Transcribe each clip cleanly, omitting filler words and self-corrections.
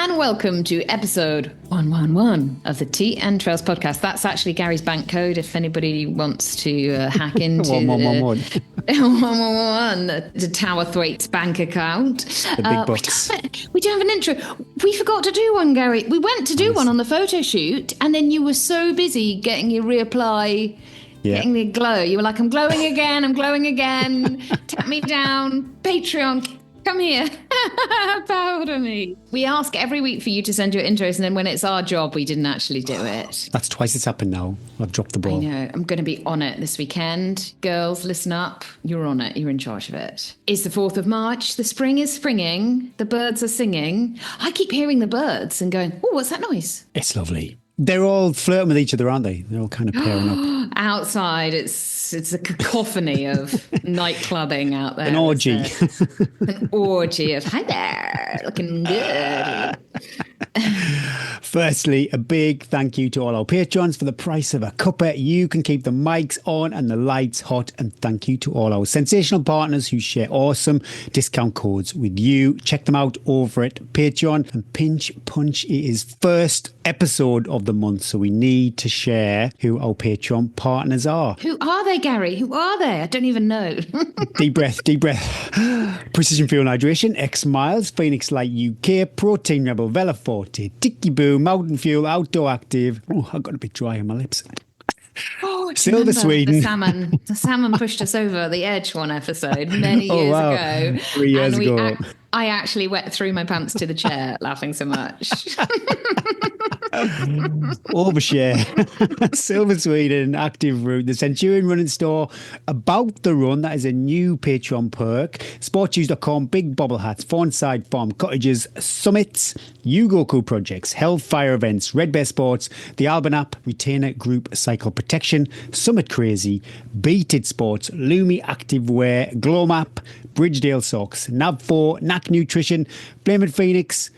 and welcome to episode 111 of the Tea and Trails podcast. That's actually Gary's bank code if anybody wants to hack into 1111. 111, the Tower Thwaites bank account. The big bucks. We don't have an intro. We forgot to do one, Gary. We went to do one on the photo shoot, and then you were so busy getting your reapply, getting the glow. You were like, I'm glowing again. Tap me down. Patreon. Come here. Powder me. We ask every week for you to send your intros, and then when it's our job, we didn't actually do it. That's twice it's happened now. I've dropped the ball. I know. I'm going to be on it this weekend. Girls, listen up. You're on it. You're in charge of it. It's the 4th of March. The spring is springing. The birds are singing. I keep hearing the birds and going, oh, what's that noise? It's lovely. They're all flirting with each other, aren't they? They're all kind of pairing up. Outside, it's a cacophony of night clubbing out there. An orgy. An orgy of, hi there, looking good. Firstly, a big thank you to all our patrons. For the price of a cuppa, you can keep the mics on and the lights hot. And thank you to all our sensational partners who share awesome discount codes with you. Check them out over at Patreon. And Pinch Punch, it is first episode of the month, so we need to share who our Patreon partners are. Who are they, Gary? Who are they? I don't even know. Deep breath. Precision Fuel Hydration, X Miles, Phoenix Light UK, Protein Rebel, Vela Forte, Tiki Boo, Mountain Fuel, Outdoor Active. Oh, I got a bit dry on my lips. Oh, Silver Sweden. The salmon pushed us over the edge one episode many years ago. 3 years ago. I actually wet through my pants to the chair laughing so much. Overshare. Silver Sweden, Active Route, the Centurion Running Store, About the Run, that is a new Patreon perk, sportshoes.com, Big Bobble Hats, Fawnside Farm Cottages, Summits, Yugoku Projects, Hellfire Events, Red Bear Sports, the Alban App, Retainer Group Cycle Protection, Summit Crazy, Beated Sports, Lumi Active Wear, Glow Map, Bridgedale Socks, Nav4, NAC Nutrition, Blame Phoenix,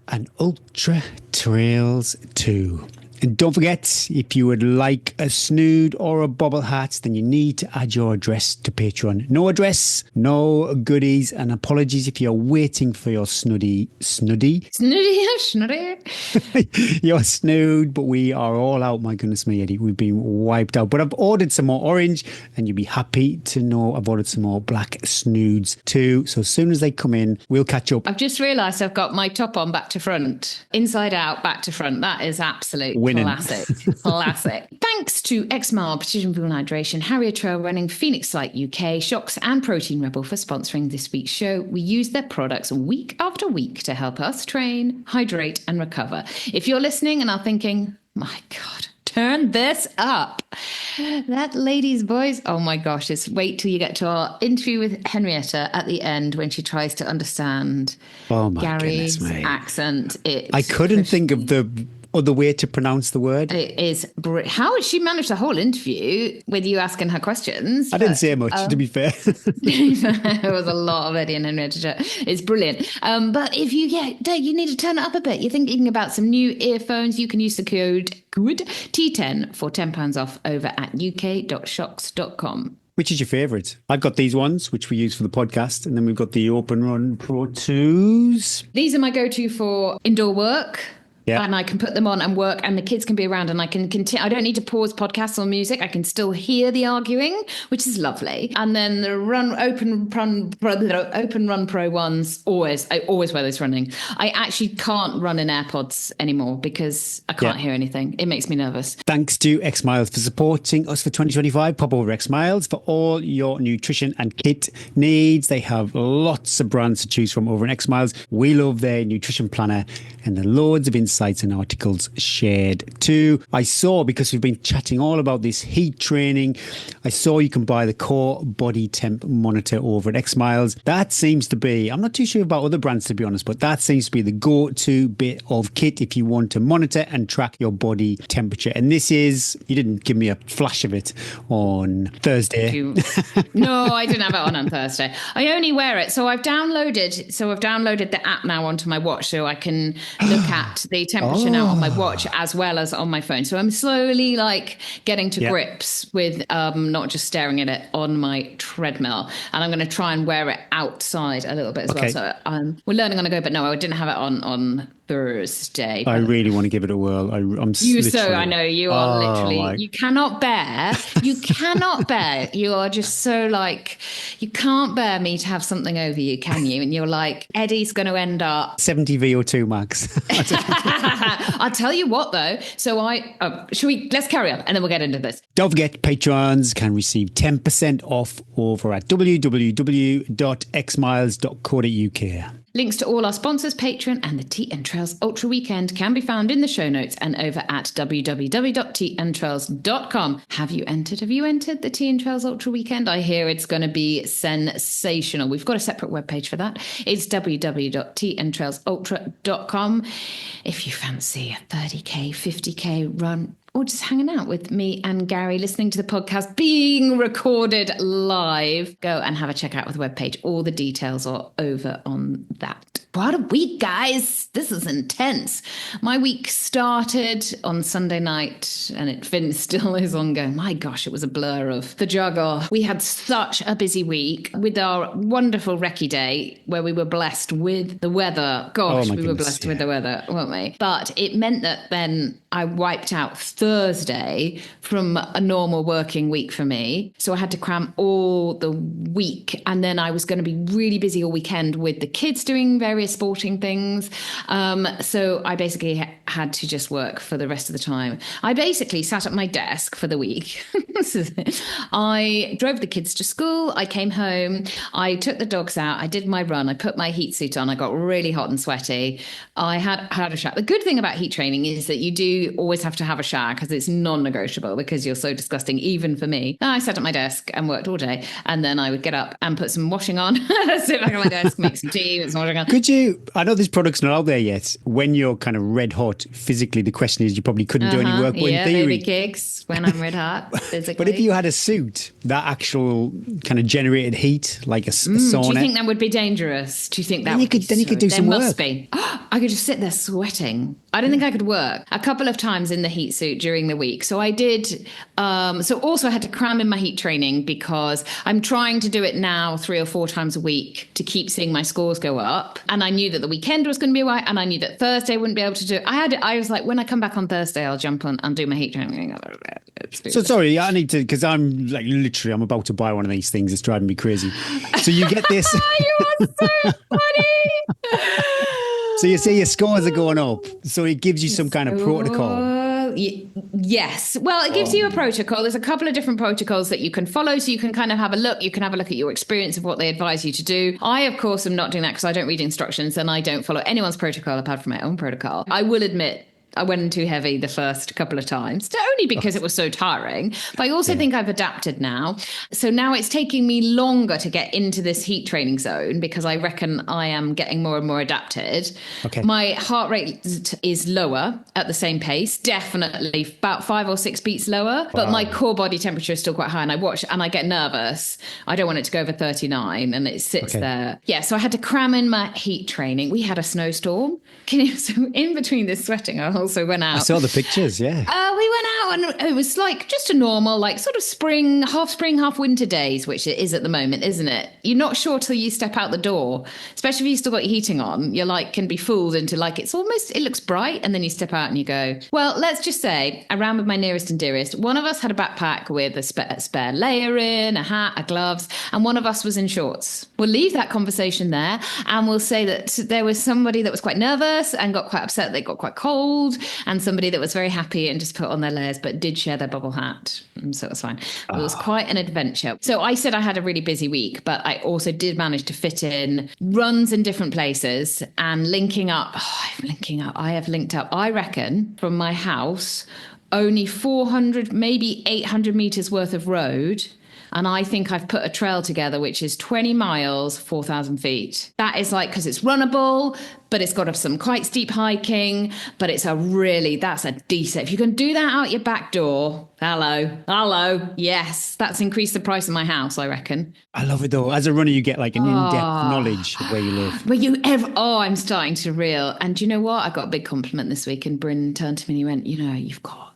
and Ultra Trails 2. And don't forget, if you would like a snood or a bobble hat, then you need to add your address to Patreon. No address, no goodies, and apologies if you're waiting for your snuddy. Your snood, but we are all out. My goodness me, Eddie, we've been wiped out. But I've ordered some more orange, and you'll be happy to know I've ordered some more black snoods too. So as soon as they come in, we'll catch up. I've just realised I've got my top on back to front. Inside out, back to front. That is absolute winning. Classic. Thanks to X-Mile, Precision Fuel Hydration, Harrier Trail Running, Phoenix Light UK, SHOKZ and Protein Rebel for sponsoring this week's show. We use their products week after week to help us train, hydrate and recover. If you're listening and are thinking, my God, turn this up. That lady's voice, oh my gosh, just wait till you get to our interview with Henriette at the end when she tries to understand Gary's accent. I couldn't think of the other way to pronounce the word. It is. How did she manage the whole interview with you asking her questions? I didn't say much, to be fair. There was a lot of Eddie and Henriette. It's brilliant. But if you you need to turn it up a bit. You're thinking about some new earphones. You can use the code TEA10 for £10 off over at uk.shokz.com. Which is your favourite? I've got these ones, which we use for the podcast, and then we've got the Open Run Pro 2s. These are my go-to for indoor work. Yeah. And I can put them on and work, and the kids can be around, and I can continue. I don't need to pause podcasts or music. I can still hear the arguing, which is lovely. And then the Open Run Pro ones, I always wear those running. I actually can't run in AirPods anymore because I can't hear anything. It makes me nervous. Thanks to X Miles for supporting us for 2025. Pop over X Miles for all your nutrition and kit needs. They have lots of brands to choose from over in X Miles. We love their nutrition planner and the loads of insights and articles shared too. I saw, because we've been chatting all about this heat training, I saw you can buy the core body temp monitor over at X Miles. That seems to be, I'm not too sure about other brands to be honest, but that seems to be the go-to bit of kit if you want to monitor and track your body temperature. And this is, you didn't give me a flash of it on Thursday. No, I didn't have it on Thursday. I only wear it. So I've downloaded the app now onto my watch so I can look at the temperature now on my watch as well as on my phone. So I'm slowly like getting to grips with not just staring at it on my treadmill. And I'm going to try and wear it outside a little bit as well. So we're learning on a go, but no, I didn't have it on Thursday. I really want to give it a whirl. I know you are literally, you cannot bear, you are just so like, you can't bear me to have something over you, can you? And you're like, Eddie's going to end up 70 VO2 max. I'll tell you what though. So let's carry on and then we'll get into this. Don't forget, patrons can receive 10% off over at www.xmiles.co.uk. Links to all our sponsors, Patreon, and the Tea and Trails Ultra Weekend can be found in the show notes and over at www.teaandtrails.com. Have you entered the Tea and Trails Ultra Weekend? I hear it's going to be sensational. We've got a separate webpage for that. It's www.teaandtrailsultra.com. If you fancy a 30k, 50k run, or just hanging out with me and Gary, listening to the podcast being recorded live, go and have a check out with the webpage. All the details are over on that. What a week, guys. This is intense. My week started on Sunday night and it still is ongoing. My gosh, it was a blur of the juggle. We had such a busy week with our wonderful recce day where we were blessed with the weather. Gosh, we were blessed with the weather, weren't we? But it meant that then I wiped out Thursday from a normal working week for me. So I had to cram all the week. And then I was going to be really busy all weekend with the kids doing various sporting things. So I basically had to just work for the rest of the time. I basically sat at my desk for the week. I drove the kids to school. I came home. I took the dogs out. I did my run. I put my heat suit on. I got really hot and sweaty. I had a shower. The good thing about heat training is that you do always have to have a shower because it's non-negotiable because you're so disgusting, even for me. I sat at my desk and worked all day. And then I would get up and put some washing on, sit back at my desk, make some tea, put some washing on. I know this product's not out there yet. When you're kind of red hot physically, the question is you probably couldn't do any work. But in theory, baby gigs when I'm red hot physically. But if you had a suit that actual kind of generated heat, like a sauna. Do you think that would be dangerous? Do you think that then you could do some work? There must be. I could just sit there sweating. I don't think I could work. A couple of times in the heat suit during the week. So I did. So also I had to cram in my heat training because I'm trying to do it now 3 or 4 times a week to keep seeing my scores go up. And I knew that the weekend was going to be away, and I knew that Thursday I wouldn't be able to do it. I was like, when I come back on Thursday, I'll jump on and do my heat training. So sorry, I need to, because I'm like literally, I'm about to buy one of these things. It's driving me crazy. So you get this. You are so funny. So you say your scores are going up. So it gives you some kind of protocol. Yes. Well, it gives you a protocol. There's a couple of different protocols that you can follow. So you can kind of have a look. You can have a look at your experience of what they advise you to do. I, of course, am not doing that because I don't read instructions and I don't follow anyone's protocol apart from my own protocol. I will admit, I went in too heavy the first couple of times, only because it was so tiring. But I also think I've adapted now. So now it's taking me longer to get into this heat training zone because I reckon I am getting more and more adapted. Okay. My heart rate is lower at the same pace, definitely about 5 or 6 beats lower. But my core body temperature is still quite high and I watch and I get nervous. I don't want it to go over 39 and it sits there. Yeah, so I had to cram in my heat training. We had a snowstorm. So in between this sweating, I also went out. I saw the pictures, yeah. We went out and it was like just a normal, like sort of spring, half winter days, which it is at the moment, isn't it? You're not sure till you step out the door, especially if you've still got your heating on. You're like, can be fooled into like, it looks bright. And then you step out and you go, well, let's just say I ran with my nearest and dearest. One of us had a backpack with a spare layer in, a hat, a gloves, and one of us was in shorts. We'll leave that conversation there and we'll say that there was somebody that was quite nervous and got quite upset. They got quite cold, and somebody that was very happy and just put on their layers, but did share their bubble hat. So it was fine. It was quite an adventure. So I said I had a really busy week, but I also did manage to fit in runs in different places and linking up. I have linked up, I reckon, from my house, only 400, maybe 800 meters worth of road And I think I've put a trail together, which is 20 miles, 4,000 feet. That is like, because it's runnable, but it's got some quite steep hiking, but that's a decent. If you can do that out your back door, hello, yes, that's increased the price of my house, I reckon. I love it though. As a runner, you get like an in-depth knowledge of where you live. I'm starting to reel. And do you know what? I got a big compliment this week, and Bryn turned to me and he went, you've got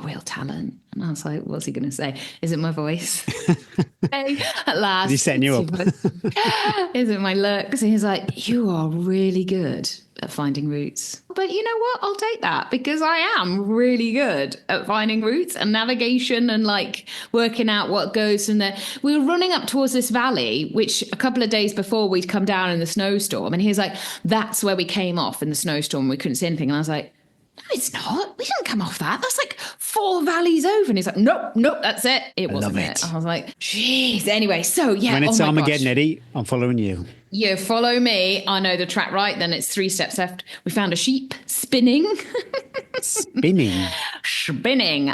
real talent. And I was like, what's he going to say? Is it my voice? At last. Is he setting you up? Is it my looks? He's like, you are really good at finding routes. But you know what? I'll take that, because I am really good at finding routes and navigation and like working out what goes from there. We were running up towards this valley, which a couple of days before we'd come down in the snowstorm. And he was like, that's where we came off in the snowstorm. We couldn't see anything. And I was like, no, it's not. We didn't come off that. That's like 4 valleys over. And he's like, nope, that's it. It wasn't it. I was like, jeez. Anyway, so yeah. When it's Armageddon, Eddie, I'm following you. You follow me. I know the track right. Then it's 3 steps left. We found a sheep spinning. Spinning.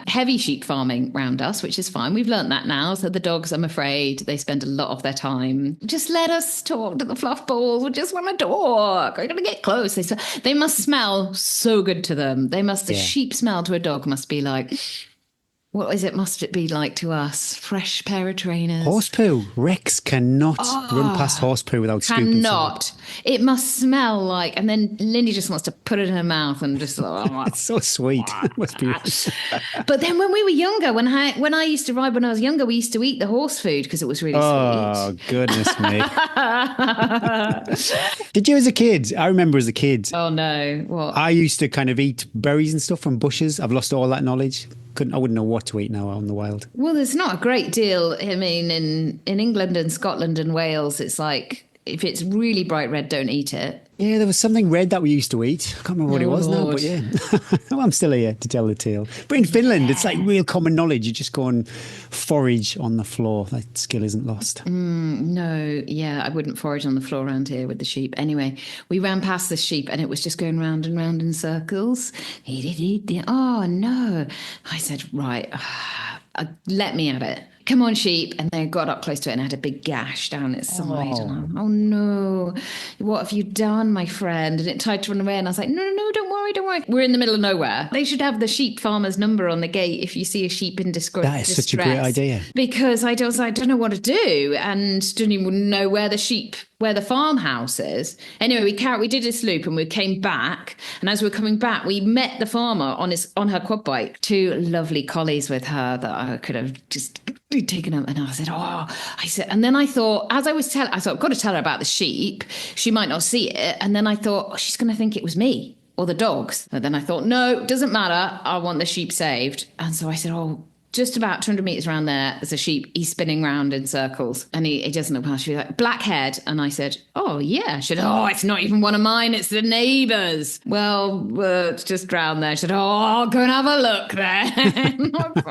Heavy sheep farming around us, which is fine. We've learnt that now. So the dogs, I'm afraid, they spend a lot of their time. Just let us talk to the fluff balls. We just want to talk. We're going to get close. They must smell so good to them. The sheep smell to a dog must be like... What is it? Must it be like to us? Fresh pair of trainers. Horse poo. Rex cannot run past horse poo without scooping. Cannot. It must smell like, and then Lindy just wants to put it in her mouth and just it's so sweet. It must be. But then when we were younger, when I used to ride when I was younger, we used to eat the horse food because it was really sweet. Oh, goodness me. Did you as a kid? I remember as a kid. Oh, no. What? I used to kind of eat berries and stuff from bushes. I've lost all that knowledge. I wouldn't know what to eat now out in the wild. Well, there's not a great deal. I mean, in England and Scotland and Wales, it's like, if it's really bright red, don't eat it. Yeah, there was something red that we used to eat. I can't remember what it was now, but yeah. Well, I'm still here to tell the tale. But in Finland, it's like real common knowledge. You just go and forage on the floor. That skill isn't lost. No, yeah, I wouldn't forage on the floor around here with the sheep. Anyway, we ran past the sheep and it was just going round and round in circles. Oh, no. I said, right, let me at it. Come on, sheep. And they got up close to it and had a big gash down its side. Oh. And oh, no. What have you done, my friend? And it tried to run away. And I was like, no, don't worry. We're in the middle of nowhere. They should have the sheep farmer's number on the gate if you see a sheep in distress. That is such a great idea. Because I don't know what to do and didn't even know where the farmhouse is. Anyway, we did this loop and we came back. And as we were coming back, we met the farmer on her quad bike. 2 lovely collies with her that I could have just taken up. And I said, and then I thought, I've got to tell her about the sheep. She might not see it. And then I thought, she's going to think it was me or the dogs. And then I thought, no, it doesn't matter. I want the sheep saved. And so I said, just about 200 meters around there's a sheep. He's spinning round in circles and he doesn't look past. She's like, black head. And I said, oh, yeah. She said, it's not even one of mine. It's the neighbour's. Well, it's just round there. She said, I'll go and have a look there.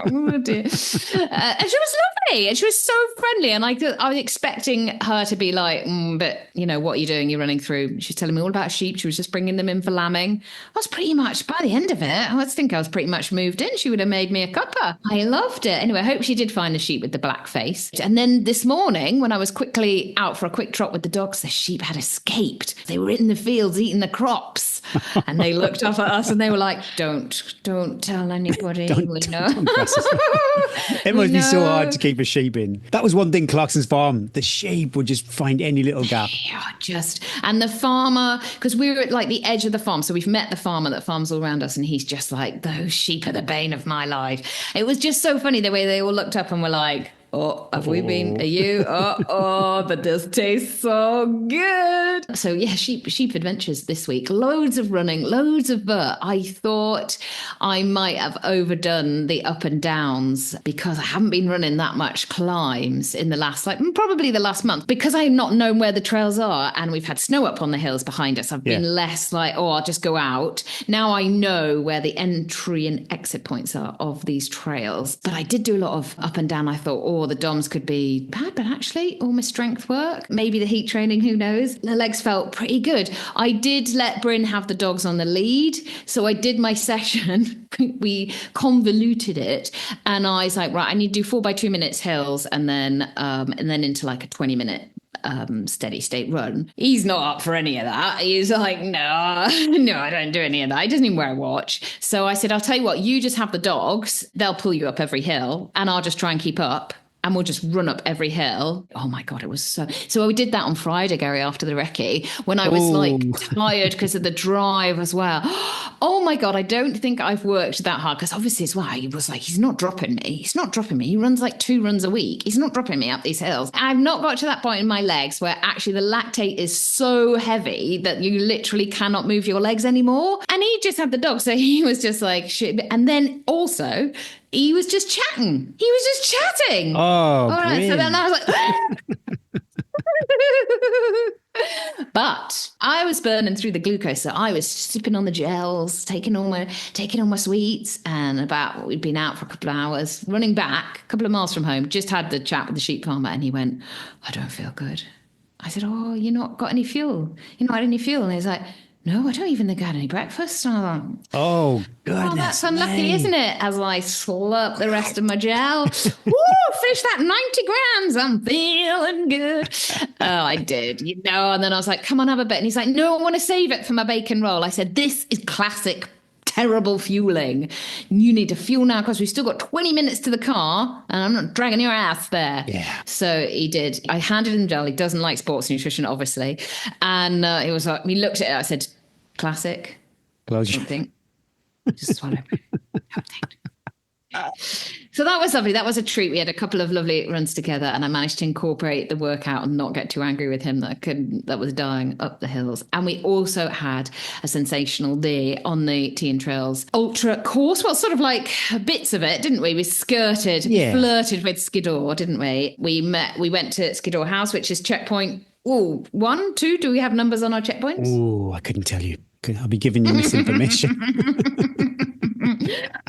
Oh, dear. And she was lovely and she was so friendly. And I was expecting her to be like, but what are you doing? You're running through. She's telling me all about sheep. She was just bringing them in for lambing. I was pretty much, by the end of it, I think I was pretty much moved in. She would have made me a cuppa. I loved it. Anyway, I hope she did find the sheep with the black face. And then this morning, when I was quickly out for a quick trot with the dogs, the sheep had escaped. They were in the fields eating the crops. And they looked up at us and they were like, don't tell anybody. Don't it must be so hard to keep a sheep in. That was one thing, Clarkson's farm. The sheep would just find any little gap. Yeah, and the farmer, because we were at like the edge of the farm. So we've met the farmer that farms all around us. And he's just like, those sheep are the bane of my life. It was just so funny the way they all looked up and were like, have we been? Are you? But this tastes so good. So yeah, sheep adventures this week. Loads of running, loads of vert. I thought I might have overdone the up and downs because I haven't been running that much climbs in the last, probably the last month, because I've not known where the trails are and we've had snow up on the hills behind us. I've been less like, I'll just go out. Now I know where the entry and exit points are of these trails. But I did do a lot of up and down. I thought, or the DOMs could be bad, but actually all my strength work. Maybe the heat training, who knows? The legs felt pretty good. I did let Bryn have the dogs on the lead. So I did my session. We convoluted it. And I was like, right, I need to do 4 by 2 minutes hills and then into like a 20-minute steady state run. He's not up for any of that. He's like, no, I don't do any of that. He doesn't even wear a watch. So I said, I'll tell you what, you just have the dogs. They'll pull you up every hill and I'll just try and keep up. And we'll just run up every hill. Oh my God, it was so we did that on Friday, Gary, after the recce, when I was like tired because of the drive as well. Oh my God, I don't think I've worked that hard because obviously as well, he was like, he's not dropping me. He's not dropping me. He runs like 2 runs a week. He's not dropping me up these hills. I've not got to that point in my legs where actually the lactate is so heavy that you literally cannot move your legs anymore. And he just had the dog. So he was just like, shit. And then also, he was just chatting. Oh, all right. So then I was like, but I was burning through the glucose. So I was sipping on the gels, taking all my sweets. And we'd been out for a couple of hours, running back a couple of miles from home, just had the chat with the sheep farmer. And he went, I don't feel good. I said, oh, you not got any fuel? You not had any fuel? And he's like, no, I don't even think I had any breakfast. And I was like, oh, goodness. Oh, that's unlucky, isn't it? As I slurp the rest of my gel. Woo, finished that 90 grams. I'm feeling good. Oh, I did, and then I was like, come on, have a bit. And he's like, no, I want to save it for my bacon roll. I said, this is classic terrible fueling. You need to fuel now because we've still got 20 minutes to the car and I'm not dragging your ass there. Yeah. So he did. I handed him gel. He doesn't like sports nutrition, obviously. And he was like, we looked at it. I said, classic. Close your thing. Just swallow. So that was lovely. That was a treat. We had a couple of lovely runs together and I managed to incorporate the workout and not get too angry with him that was dying up the hills. And we also had a sensational day on the TEA10 Trails ultra course. Well, sort of like bits of it, didn't we? We flirted with Skiddaw, didn't we? We went to Skiddaw House, which is checkpoint 1, 2. Do we have numbers on our checkpoints? Oh, I couldn't tell you. I'll be giving you misinformation.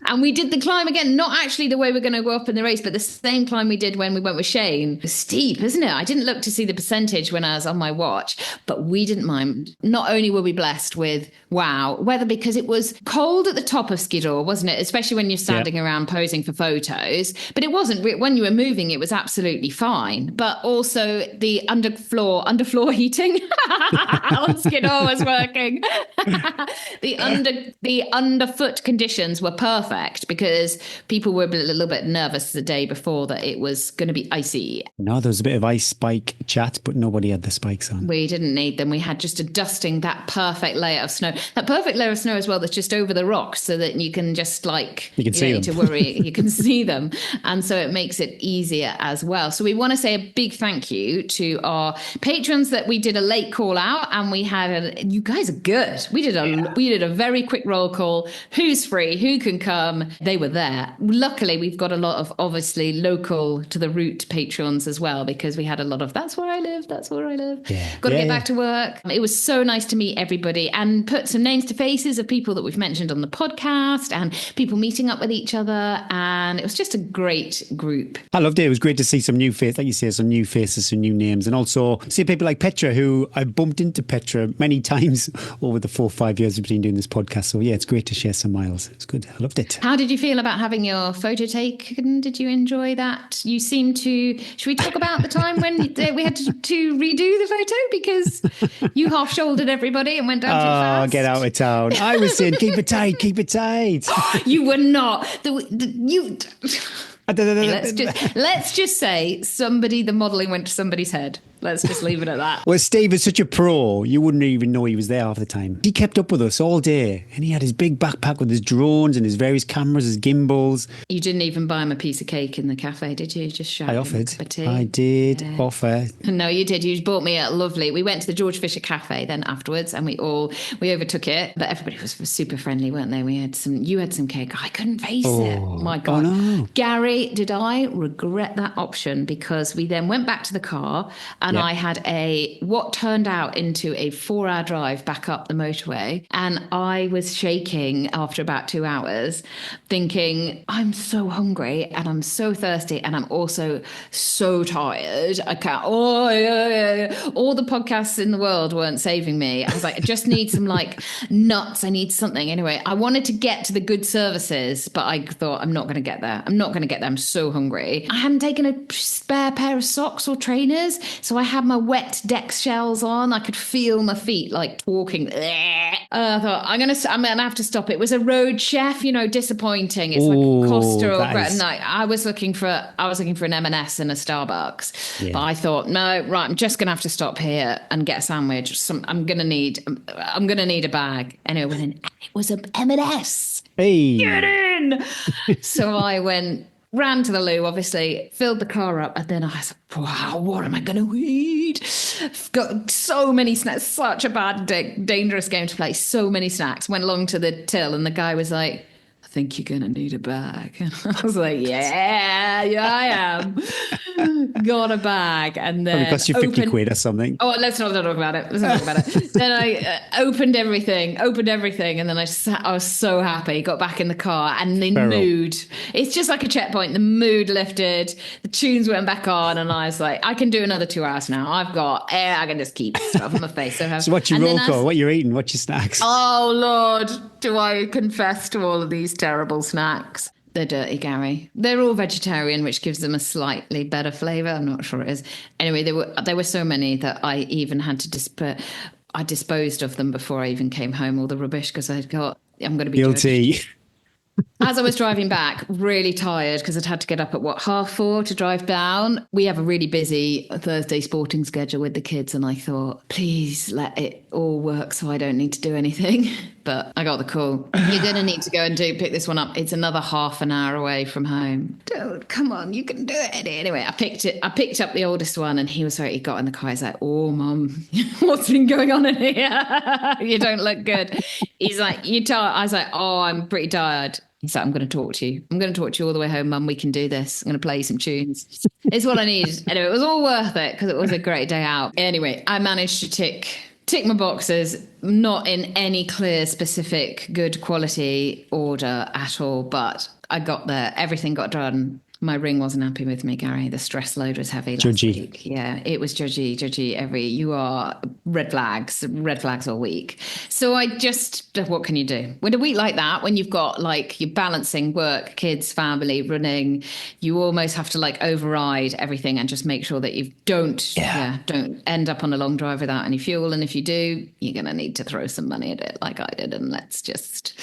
And we did the climb again, not actually the way we're going to go up in the race, but the same climb we did when we went with Shane. It was steep, isn't it? I didn't look to see the percentage when I was on my watch, but we didn't mind. Not only were we blessed with weather, because it was cold at the top of Skiddaw, wasn't it? Especially when you're standing around posing for photos. But it wasn't. When you were moving, it was absolutely fine. But also the underfloor heating on Skiddaw was working. The underfoot conditions were perfect because people were a little bit nervous the day before that it was going to be icy. No, there was a bit of ice spike chat, but nobody had the spikes on. We didn't need them. We had just a dusting, that perfect layer of snow. That perfect layer of snow as well that's just over the rocks so that you can just you can see them. To worry. You can see them. And so it makes it easier as well. So we want to say a big thank you to our patrons that we did a late call out and we had you guys are good. We did a very quick roll call. Who's free? Who can come? They were there. Luckily, we've got a lot of obviously local to the route patrons as well because we had a lot of that's where I live. Yeah. Got to get back to work. It was so nice to meet everybody and put some names to faces of people that we've mentioned on the podcast and people meeting up with each other. And it was just a great group. I loved it. It was great to see some new faces, like you say, some new faces, some new names, and also see people like Petra, who I bumped into Petra many times over the 4 or 5 years we've been doing this podcast. So yeah, it's great to share some miles. It's good. I loved it. How did you feel about having your photo taken? Did you enjoy that? You seem to... Should we talk about the time when we had to redo the photo because you half-shouldered everybody and went down too fast? Oh, get out of town. I was saying, keep it tight, keep it tight. You were not. Let's just say the modelling went to somebody's head. Let's just leave it at that. Well, Steve is such a pro, you wouldn't even know he was there half the time. He kept up with us all day and he had his big backpack with his drones and his various cameras, his gimbals. You didn't even buy him a piece of cake in the cafe, did you? Just shout. I offered. I did offer. No, you did. You bought me a lovely... We went to the George Fisher Cafe then afterwards and we overtook it. But everybody was super friendly, weren't they? You had some cake. I couldn't face it. My God. Oh, no. Gary, did I regret that option because we then went back to the car and I had what turned out into a 4-hour drive back up the motorway. And I was shaking after about 2 hours, thinking, I'm so hungry and I'm so thirsty and I'm also so tired. I can't, all the podcasts in the world weren't saving me. I was like, I just need some like nuts. I need something. Anyway, I wanted to get to the good services, but I thought, I'm not going to get there. I'm so hungry. I hadn't taken a spare pair of socks or trainers. So I had my wet deck shells on. I could feel my feet like walking. I thought, I'm going to have to stop. It was a road chef, disappointing. It's like Costa or no, I was looking for an M&S and a Starbucks. Yeah. But I thought, no, right, I'm just going to have to stop here and get a sandwich. I'm going to need a bag. Anyway, and it was an M&S. Hey. Get in! So I ran to the loo, obviously, filled the car up, and then I was like, wow, what am I going to eat? Got so many snacks, such a bad, dangerous game to play, so many snacks. Went along to the till, and the guy was like, I think you're going to need a bag. And I was like, yeah, I am. Got a bag. And then it cost you 50 quid or something. Oh, let's not talk about it. Then I opened everything. And then I was so happy. Got back in the car and the mood. It's just like a checkpoint. The mood lifted. The tunes went back on. And I was like, I can do another 2 hours now. I can just keep stuff on my face. So what's your roll call? What you're eating? What's your snacks? Oh, Lord. Do I confess to all of these terrible snacks? They're dirty, Gary. They're all vegetarian, which gives them a slightly better flavour. I'm not sure it is. Anyway, there were so many that I even had to I disposed of them before I even came home, all the rubbish, because I'm going to be guilty. Judged. As I was driving back, really tired because I'd had to get up at 4:30 to drive down. We have a really busy Thursday sporting schedule with the kids, and I thought, please let it all work so I don't need to do anything. But I got the call. You're going to need to go and pick this one up. It's another half an hour away from home. Don't, come on, you can do it. Anyway, I picked up the oldest one, and he got in the car. He's like, oh, Mum, what's been going on in here? You don't look good. He's like, you tired? I was like, oh, I'm pretty tired. He's like, I'm going to talk to you. I'm going to talk to you all the way home, Mum. We can do this. I'm going to play you some tunes. It's what I need. Anyway, it was all worth it because it was a great day out. Anyway, I managed to tick my boxes, not in any clear, specific, good quality order at all, but I got there. Everything got done. My ring wasn't happy with me, Gary. The stress load was heavy last week. Yeah, it was judgy. You are red flags all week. So what can you do? With a week like that, when you've got like you're balancing work, kids, family, running, you almost have to like override everything and just make sure that you don't end up on a long drive without any fuel. And if you do, you're going to need to throw some money at it like I did. And let's just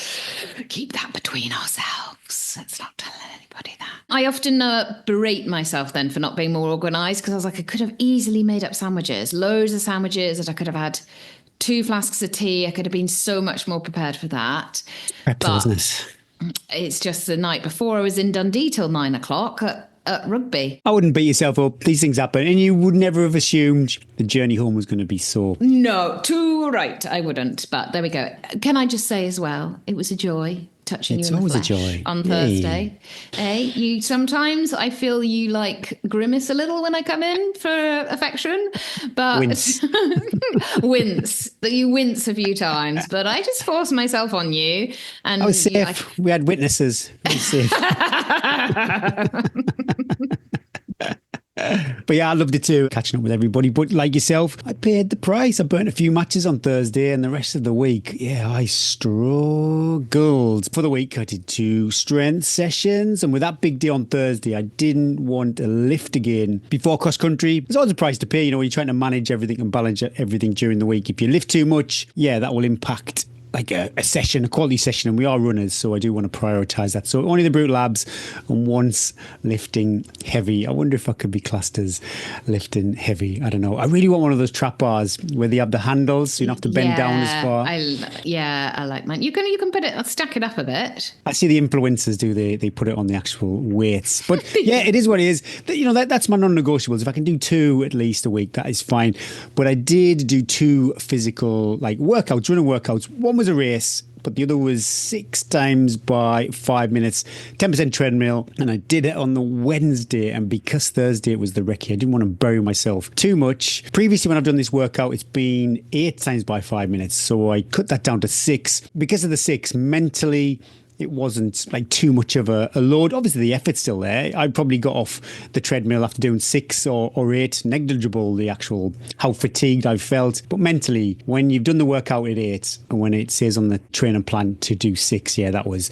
keep that between ourselves. Let's not tell anybody that. I often berate myself then for not being more organised because I was like, I could have easily made up sandwiches, loads of sandwiches that I could have had 2 flasks of tea. I could have been so much more prepared for that. Business. It's just the night before I was in Dundee till 9:00 at rugby. I wouldn't beat yourself up. These things happen. And you would never have assumed the journey home was going to be so. No, too right. I wouldn't. But there we go. Can I just say as well, it was a joy touching you in the flesh on Thursday. You sometimes I feel you like grimace a little when I come in for affection, but wince. You wince a few times, but I just force myself on you. And I was safe. We had witnesses. I was safe. But yeah, I loved it too, catching up with everybody. But like yourself, I paid the price. I burnt a few matches on Thursday, and the rest of the week, I struggled. For the week, I did 2 strength sessions, and with that big day on Thursday, I didn't want to lift again before cross country. There's always a price to pay, you're trying to manage everything and balance everything during the week. If you lift too much, that will impact like a quality session, and we are runners, so I do want to prioritise that. So only the brute labs and once lifting heavy. I wonder if I could be classed as lifting heavy. I don't know. I really want one of those trap bars where they have the handles, so you don't have to bend down as far. I like mine. You can put it, stack it up a bit. I see the influencers do. They put it on the actual weights, but it is what it is. That's my non-negotiables. If I can do 2 at least a week, that is fine. But I did do 2 physical like workouts, running workouts. One was a race, but the other was 6 times by 5 minutes, 10% treadmill. And I did it on the Wednesday. And because Thursday was the recce, I didn't want to bury myself too much. Previously, when I've done this workout, it's been 8 times by 5 minutes. So I cut that down to 6. Because of the 6, mentally, it wasn't like too much of a load. Obviously, the effort's still there. I probably got off the treadmill after doing 6 or 8. Negligible, the actual how fatigued I felt. But mentally, when you've done the workout at 8 and when it says on the training plan to do 6, yeah, that was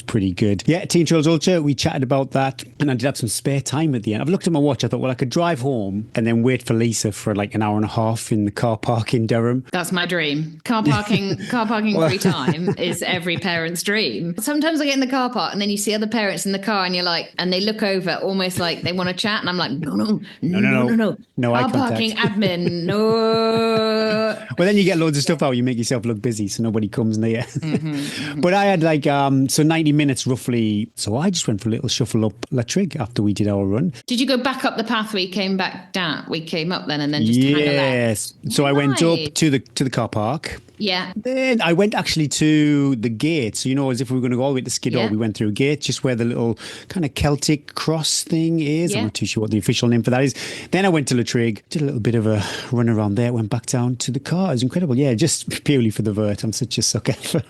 pretty good. Yeah, Teen Trails Ultra, we chatted about that. And I did have some spare time at the end. I've looked at my watch. I thought, well, I could drive home and then wait for Lisa for like an hour and a half in the car park in Durham. That's my dream. Car parking free time is every parent's dream. Sometimes I get in the car park and then you see other parents in the car and you're like, and they look over almost like they want to chat. And I'm like, no. Car parking admin, no. Well, then you get loads of stuff out. You make yourself look busy so nobody comes near. But I had like, 90 minutes roughly. So I just went for a little shuffle up La Trig after we did our run. Did you go back up the path we came back down? We came up then and then just Yes. So I went up to the car park. Yeah. Then I went actually to the gate. So, as if we were going to go all the way to Skiddaw, we went through a gate, just where the little kind of Celtic cross thing is. I'm not too sure what the official name for that is. Then I went to La Trig, did a little bit of a run around there, went back down to the car. It was incredible. Yeah, just purely for the vert. I'm such a sucker for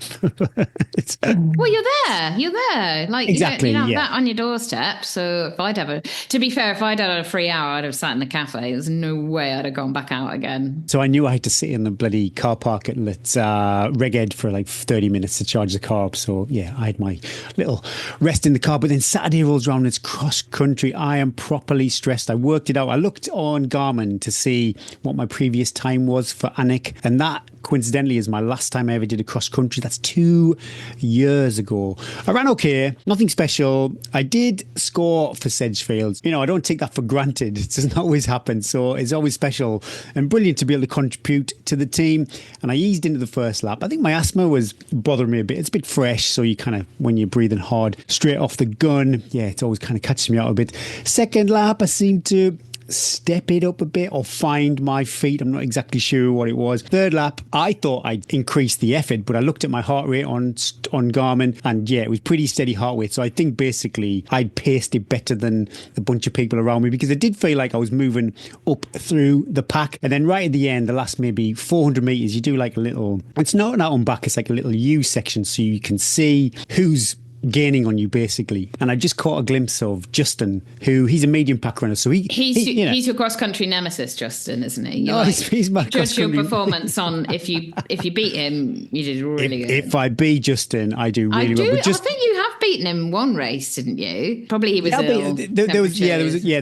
it. Well, you're there. Like, exactly, you don't have that on your doorstep. So if I'd had a free hour, I'd have sat in the cafe. There's no way I'd have gone back out again. So I knew I had to sit in the bloody car park at Reg Ed for like 30 minutes to charge the car up. So yeah, I had my little rest in the car. But then Saturday rolls around, it's cross country. I am properly stressed. I worked it out. I looked on Garmin to see what my previous time was for Anik, and that coincidentally is my last time I ever did a cross country. That's 2 years ago. I ran okay, nothing special. I did score for Sedgefields. I don't take that for granted. It doesn't always happen. So it's always special and brilliant to be able to contribute to the team. And I eased into the first lap. I think my asthma was bothering me a bit. It's a bit fresh. So you kind of, when you're breathing hard straight off the gun, yeah, it's always kind of catches me out a bit. Second lap, I seemed to step it up a bit or find my feet. I'm not exactly sure what it was. Third lap, I thought I'd increased the effort, but I looked at my heart rate on Garmin and yeah, it was pretty steady heart rate. So I think basically I'd paced it better than a bunch of people around me, because it did feel like I was moving up through the pack. And then right at the end, the last maybe 400 meters, you do like a little, it's not an out and back, it's like a little U section, so you can see who's gaining on you basically. And I just caught a glimpse of Justin, who he's a medium pack runner, so he's your cross country nemesis, Justin, isn't he? He's my judge your performance on if you beat him, you did really good. If I beat Justin, I do really well. But I think you have beaten him one race, didn't you? Probably he was ill. There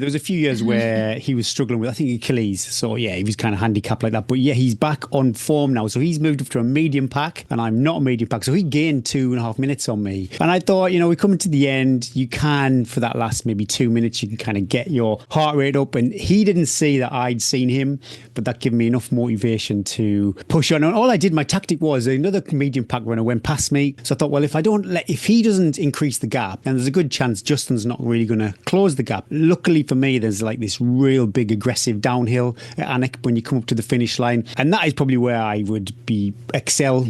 was a few years where he was struggling with, I think, Achilles. So yeah, he was kind of handicapped like that. But yeah, he's back on form now. So he's moved up to a medium pack, and I'm not a medium pack. So he gained 2.5 minutes on me. And I thought, we're coming to the end. You can, for that last maybe 2 minutes, you can kind of get your heart rate up. And he didn't see that I'd seen him, but that gave me enough motivation to push on. And all I did, my tactic was, another medium pack runner went past me. So I thought, well, if he doesn't increase the gap, and there's a good chance Justin's not really going to close the gap. Luckily for me, there's like this real big aggressive downhill at Anik when you come up to the finish line. And that is probably where I would be excel.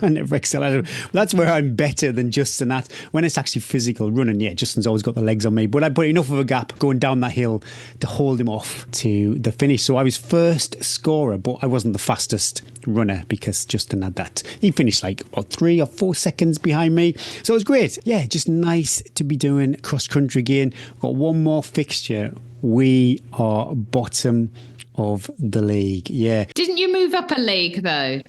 I never excel. That's where I'm better than Justin at. When it's actually physical running, yeah, Justin's always got the legs on me. But I put enough of a gap going down that hill to hold him off to the finish. So I was first scorer, but I wasn't the fastest runner because Justin had that. He finished like 3 or 4 seconds behind me. So it was great. Yeah, just nice to be doing cross country again. Got one more fixture. We are bottom of the league. Yeah. Didn't you move up a league though?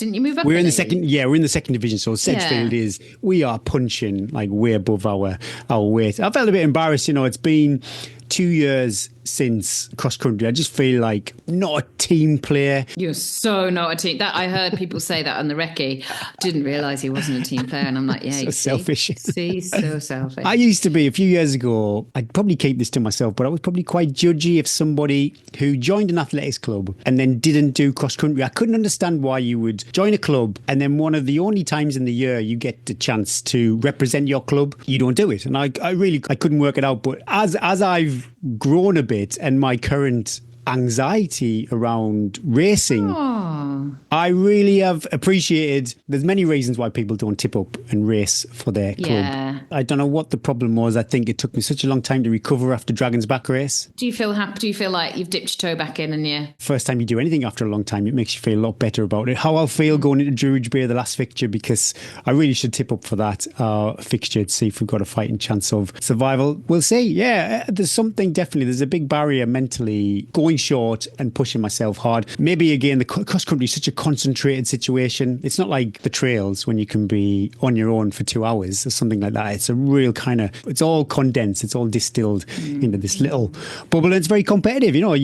We're in the second. Yeah, we're in the second division. So Sedgefield we are punching like way above our weight. I felt a bit embarrassed. It's been 2 years since cross country. I just feel like not a team player. You're so not a team. That I heard people say that on the recce. Didn't realise he wasn't a team player, and I'm like, yeah, so selfish. See, so selfish. I used to be a few years ago. I'd probably keep this to myself, but I was probably quite judgy if somebody who joined an athletics club and then didn't do cross country. I couldn't understand why you would join a club and then one of the only times in the year you get the chance to represent your club, you don't do it. And I couldn't work it out. But as I've grown a bit and my current anxiety around racing I really have appreciated, there's many reasons why people don't tip up and race for their club. Yeah. I don't know what the problem was. I think it took me such a long time to recover after Dragon's Back race. Do you feel happy? Do you feel like you've dipped your toe back in and First time you do anything after a long time, it makes you feel a lot better about it. How I'll feel going into Druridge Bay, the last fixture, because I really should tip up for that fixture to see if we've got a fighting chance of survival. We'll see. Yeah, there's something definitely. There's a big barrier mentally going short and pushing myself hard. Maybe again, the cross country is such a concentrated situation. It's not like the trails when you can be on your own for 2 hours or something like that. It's a real kind of, it's all condensed. It's all distilled into this little bubble. And it's very competitive. You know,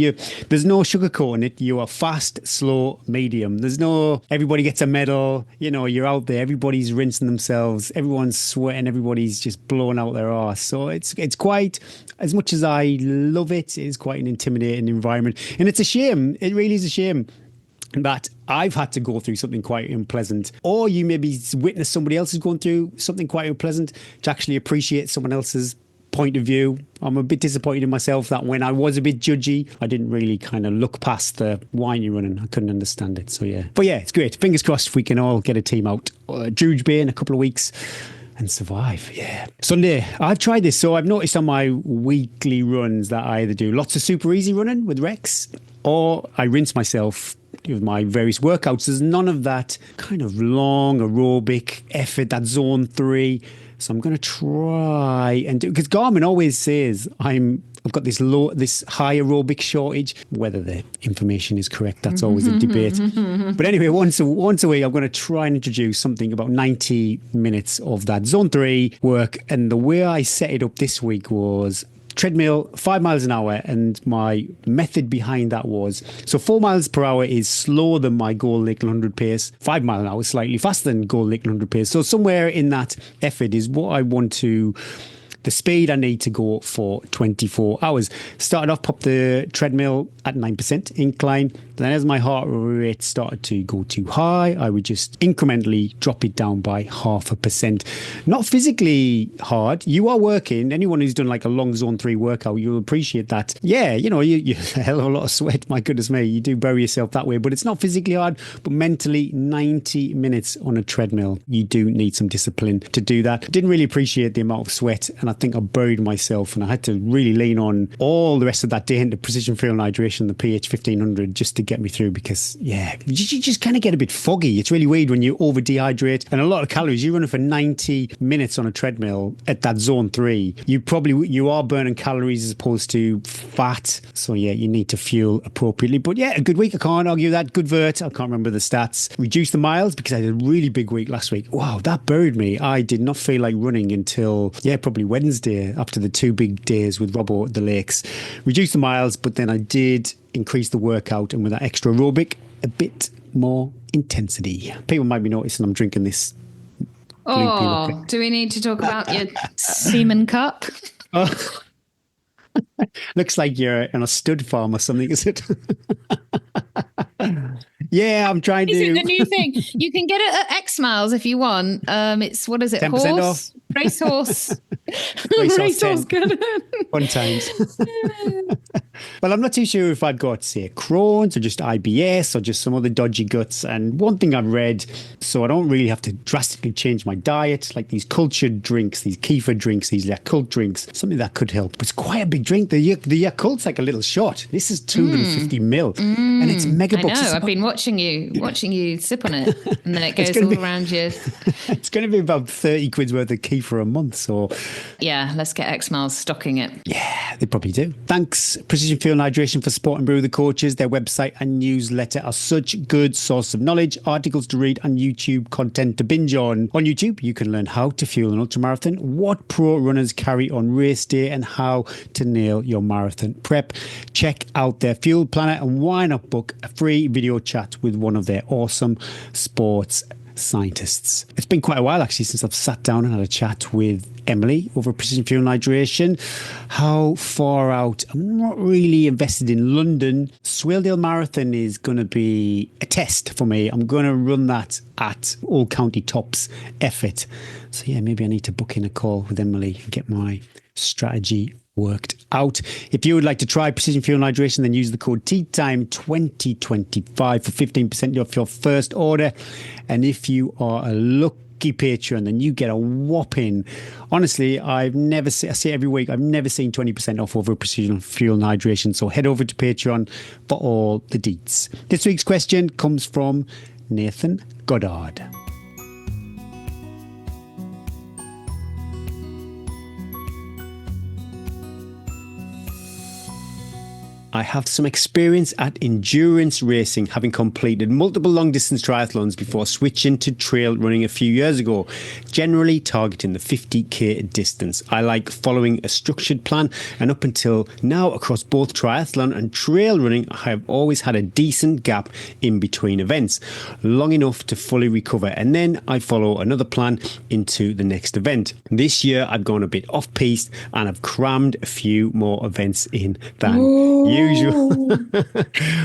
there's no sugarcoating it. You are fast, slow, medium. There's no, everybody gets a medal. You know, you're out there. Everybody's rinsing themselves. Everyone's sweating. Everybody's just blowing out their arse. So it's quite, as much as I love it, it's quite an intimidating environment. And it's a shame. It really is a shame that I've had to go through something quite unpleasant, or you maybe witness somebody else is going through something quite unpleasant to actually appreciate someone else's point of view. I'm a bit disappointed in myself that when I was a bit judgy, I didn't really kind of look past the whiny running. I couldn't understand it. So yeah, but yeah, it's great. Fingers crossed if we can all get a team out Druridge Bay in a couple of weeks and survive. Yeah. Sunday, I've tried this. So I've noticed on my weekly runs that I either do lots of super easy running with Rex, or I rinse myself with my various workouts. There's none of that kind of long aerobic effort, that zone 3. So I'm going to try and do, because Garmin always says I've got this high aerobic shortage. Whether the information is correct, that's always a debate. But anyway, once a week, I'm going to try and introduce something about 90 minutes of that zone 3 work. And the way I set it up this week was treadmill, 5 miles an hour. And my method behind that was, so 4 miles per hour is slower than my Gold Lake 100 pace. 5 mile an hour is slightly faster than Gold Lake 100 pace. So somewhere in that effort is what I want to, the speed I need to go for 24 hours. Started off, popped the treadmill at 9% incline. Then as my heart rate started to go too high, I would just incrementally drop it down by 0.5%. Not physically hard. You are working. Anyone who's done like a long zone 3 workout, you'll appreciate that. Yeah, you know, you a hell of a lot of sweat. My goodness me, you do bury yourself that way. But it's not physically hard, but mentally 90 minutes on a treadmill. You do need some discipline to do that. Didn't really appreciate the amount of sweat, and I think I buried myself, and I had to really lean on all the rest of that day into precision fuel and hydration, the pH 1500, just to get me through, because yeah, you just kind of get a bit foggy. It's really weird when you over dehydrate, and a lot of calories. You're running for 90 minutes on a treadmill at that zone 3. You are burning calories as opposed to fat. So yeah, you need to fuel appropriately. But yeah, a good week. I can't argue that. Good vert. I can't remember the stats. Reduce the miles because I had a really big week last week. Wow, that buried me. I did not feel like running until probably Wednesday after the 2 big days with Robbo at the lakes. Reduce the miles, but then I did increase the workout, and with that extra aerobic, a bit more intensity. People might be noticing I'm drinking this. Oh, do we need to talk about your semen cup? Oh. Looks like you're on a stud farm or something, is it? Yeah, I'm trying to. Is it the new thing? You can get it at X Miles if you want. It's, what is it? 10% off. Racehorse. Racehorse Good. Fun times. Well, I'm not too sure if I've got, say, Crohn's or just IBS or just some other dodgy guts. And one thing I've read, so I don't really have to drastically change my diet, like these cultured drinks, these kefir drinks, these Yakult drinks, something that could help. It's quite a big drink. The Yakult's like a little shot. This is 250 mil, and it's mega bucks. I know. I've been watching you sip on it, and then it goes all around you. It's going to be about 30 quid's worth of kefir a month. So yeah, let's get X Miles stocking it. Yeah, they probably do. Thanks, Precision Fuel and Hydration, for supporting Brew the Coaches. Their website and newsletter are such good source of knowledge, articles to read, and YouTube content to binge on. On YouTube, you can learn how to fuel an ultramarathon, what pro runners carry on race day, and how to nail your marathon prep. Check out their fuel planner, and why not book a free video chat with one of their awesome sports scientists. It's been quite a while actually since I've sat down and had a chat with Emily over Precision Fuel and Hydration. How far out? I'm not really invested in London. Swaledale Marathon is going to be a test for me. I'm going to run that at all county tops effort. So yeah, maybe I need to book in a call with Emily and get my strategy worked out. If you would like to try precision fuel hydration, then use the code TEA10 2025 for 15% off your first order. And if you are a lucky patron, then you get a whopping, honestly, I say every week, I've never seen 20% off over precision fuel hydration. So head over to Patreon for all the deets. This week's question comes from Nathan Goddard. I have some experience at endurance racing, having completed multiple long-distance triathlons before switching to trail running a few years ago, generally targeting the 50k distance. I like following a structured plan, and up until now, across both triathlon and trail running, I have always had a decent gap in between events, long enough to fully recover, and then I follow another plan into the next event. This year, I've gone a bit off-piste, and I've crammed a few more events in than usual.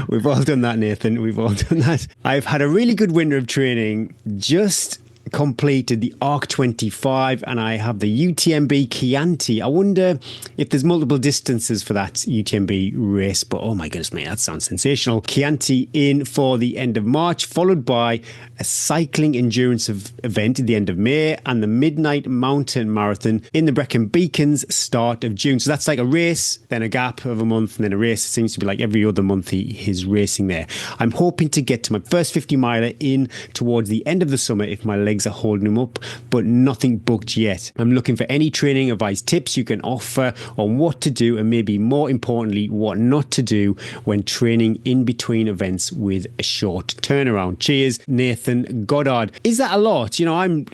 We've all done that, Nathan. We've all done that. I've had a really good winter of training, just completed the ARC 25, and I have the UTMB Chianti. I wonder if there's multiple distances for that UTMB race, but oh my goodness, mate, that sounds sensational. Chianti in for the end of March, followed by a cycling endurance event at the end of May, and the Midnight Mountain Marathon in the Brecon Beacons start of June. So that's like a race, then a gap of a month, and then a race. It seems to be like every other month he's racing there. I'm hoping to get to my first 50 miler in towards the end of the summer if my legs are holding him up, but nothing booked yet. I'm looking for any training advice, tips you can offer on what to do, and maybe more importantly, what not to do when training in between events with a short turnaround. Cheers, Nathan Goddard. Is that a lot? You know, I'm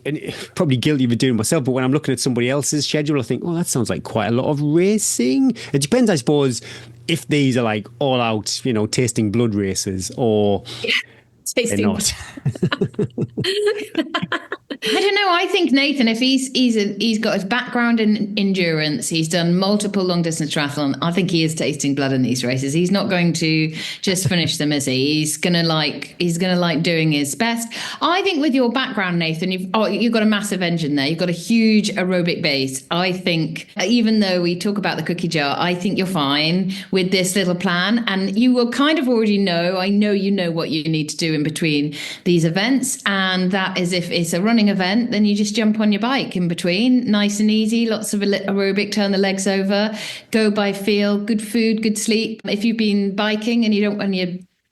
probably guilty of it doing myself, but when I'm looking at somebody else's schedule, I think, oh, that sounds like quite a lot of racing. It depends, I suppose, if these are like all out, you know, tasting blood races, or they're not. I don't know. I think Nathan, if he's got his background in endurance, he's done multiple long distance triathlon. I think he is tasting blood in these races. He's not going to just finish them, is he? He's gonna like doing his best. I think with your background, Nathan, you've got a massive engine there. You've got a huge aerobic base. I think even though we talk about the cookie jar, I think you're fine with this little plan, and you will kind of already know. I know you know what you need to do in between these events, and that is if it's a running event, then you just jump on your bike in between, nice and easy, lots of aerobic, turn the legs over, go by feel, good food, good sleep. If you've been biking and your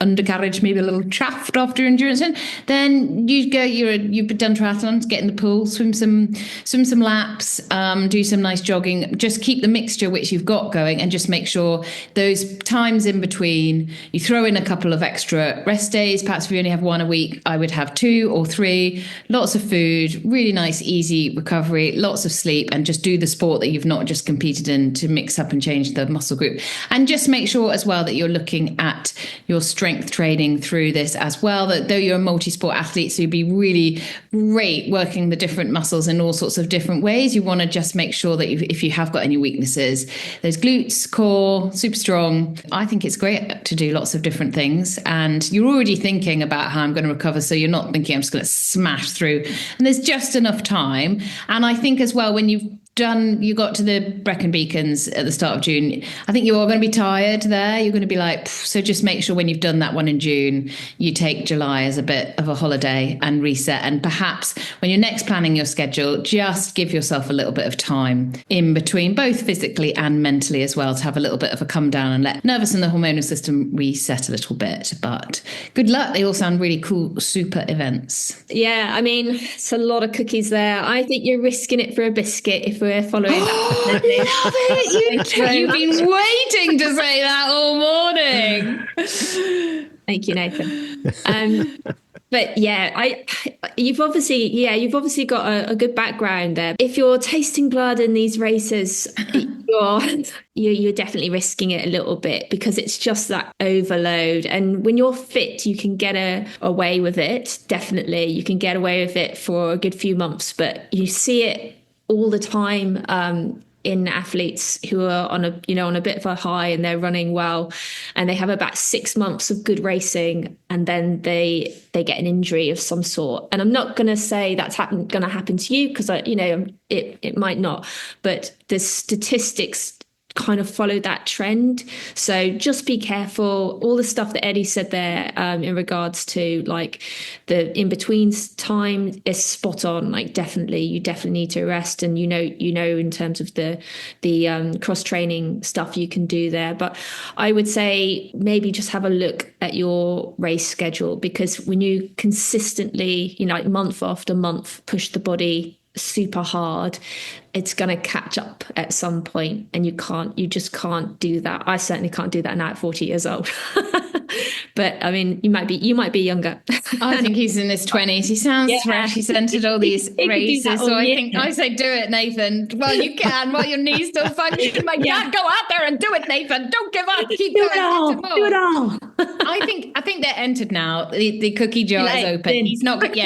undercarriage maybe a little chaffed after endurance, then you've done triathlons, get in the pool, swim some laps, do some nice jogging, just keep the mixture which you've got going, and just make sure those times in between you throw in a couple of extra rest days. Perhaps if you only have one a week, I would have 2 or 3, lots of food, really nice easy recovery, lots of sleep, and just do the sport that you've not just competed in to mix up and change the muscle group. And just make sure as well that you're looking at your strength training through this as well, that though you're a multi-sport athlete, so you'd be really great working the different muscles in all sorts of different ways, you want to just make sure that if you have got any weaknesses, those glutes, core, super strong. I think it's great to do lots of different things, and you're already thinking about how I'm going to recover, so you're not thinking I'm just going to smash through, and there's just enough time. And I think as well, when you got to the Brecon Beacons at the start of June, I think you are going to be tired there. You're going to be like, so just make sure when you've done that one in June, you take July as a bit of a holiday and reset. And perhaps when you're next planning your schedule, just give yourself a little bit of time in between, both physically and mentally as well, to have a little bit of a come down and let nervous and the hormonal system reset a little bit. But good luck. They all sound really cool, super events. Yeah, I mean, it's a lot of cookies there. I think you're risking it for a biscuit if we're following that. Love it. You've been waiting to say that all morning. Thank you, Nathan. But yeah, you've obviously got a good background there. If you're tasting blood in these races, you're definitely risking it a little bit, because it's just that overload. And when you're fit, you can get away with it. Definitely, you can get away with it for a good few months. But you see it all the time in athletes who are on a bit of a high, and they're running well, and they have about 6 months of good racing, and then they get an injury of some sort. And I'm not going to say that's going to happen to you, because it might not, but the statistics kind of follow that trend. So just be careful. All the stuff that Eddie said there in regards to like the in-between time is spot on. Like you definitely need to rest, and you know in terms of the cross-training stuff you can do there. But I would say maybe just have a look at your race schedule, because when you consistently, like month after month, push the body super hard, it's going to catch up at some point, and you just can't do that. I certainly can't do that now at 40 years old. But I mean, you might be younger. I think he's in his 20s. He sounds fresh. He's entered all these races. So I say do it, Nathan. Well, you can while your knees still function. Go out there and do it, Nathan. Don't give up. Keep do going. Do it all. I think they're entered now. The cookie jar is open. He's not going to.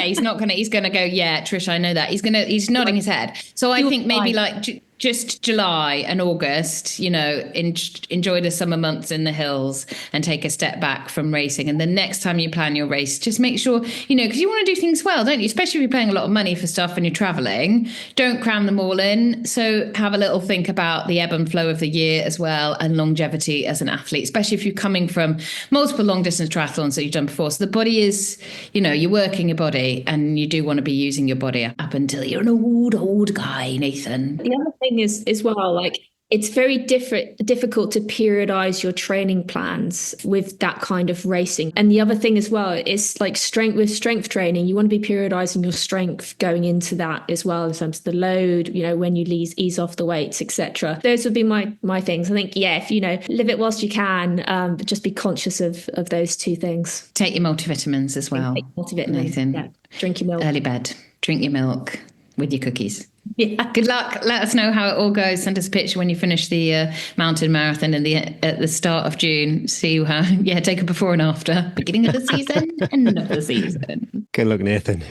He's going to go. Yeah, Trish, I know that. He's nodding his head. So I think maybe like just July and August, enjoy the summer months in the hills and take a step back from racing. And the next time you plan your race, just make sure, because you want to do things well, don't you? Especially if you're paying a lot of money for stuff and you're traveling, don't cram them all in. So have a little think about the ebb and flow of the year as well, and longevity as an athlete, especially if you're coming from multiple long distance triathlons that you've done before. So the body is, you're working your body, and you do want to be using your body up until you're an old guy, Nathan. The other thing is as well, like, it's very difficult to periodize your training plans with that kind of racing. And the other thing as well is like strength training. You want to be periodizing your strength going into that as well, in terms of the load, when you ease off the weights, etc. Those would be my things. I think, if live it whilst you can, but just be conscious of those two things. Take your multivitamins as well. Take multivitamins. Nathan. Yeah. Drink your milk. Early bed. Drink your milk with your cookies. Yeah. Good luck. Let us know how it all goes. Send us a picture when you finish the mountain marathon at the start of June. See how, take a before and after. Beginning of the season, end of the season. Good luck, Nathan.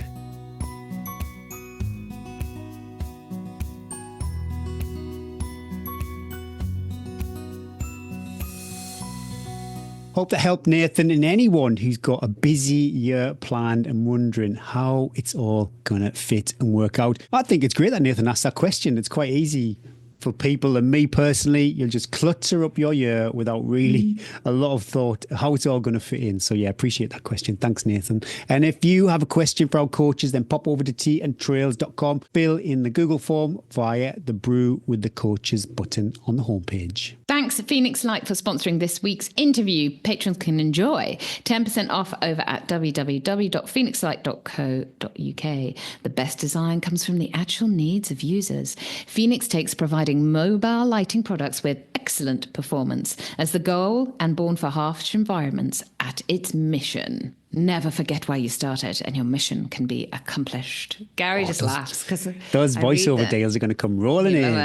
Hope that helped Nathan and anyone who's got a busy year planned and wondering how it's all going to fit and work out. I think it's great that Nathan asked that question. It's quite easy for people, and me personally, you'll just clutter up your year without really a lot of thought how it's all going to fit in. So appreciate that question. Thanks, Nathan. And if you have a question for our coaches, then pop over to teaandtrails.com, fill in the Google form via the Brew with the Coaches button on the homepage. Thanks, Phoenix Light, for sponsoring this week's interview. Patrons can enjoy 10% off over at www.phoenixlight.co.uk. The best design comes from the actual needs of users. Phoenix takes providing mobile lighting products with excellent performance as the goal, and born for harsh environments at its mission. Never forget where you started, and your mission can be accomplished. Gary just laughs because those voiceover deals are going to come rolling in.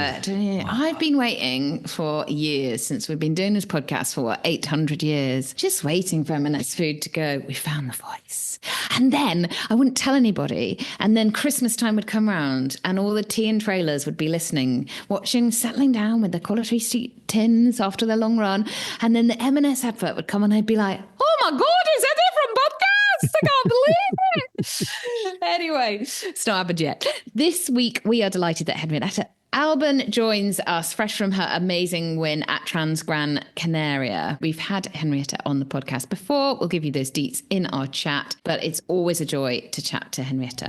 I've been waiting for years, since we've been doing this podcast for 800 years, just waiting for M&S Food to go, we found the voice. And then I wouldn't tell anybody. And then Christmas time would come round, and all the tea and trailers would be listening, watching, settling down with their quality tins after their long run. And then the M&S advert would come, and I'd be like, oh my God, is that it from podcast? I can't believe it. Anyway, it's not happened yet. This week, we are delighted that Henriette Albon joins us fresh from her amazing win at Transgrancanaria. We've had Henriette on the podcast before. We'll give you those deets in our chat, but it's always a joy to chat to Henriette.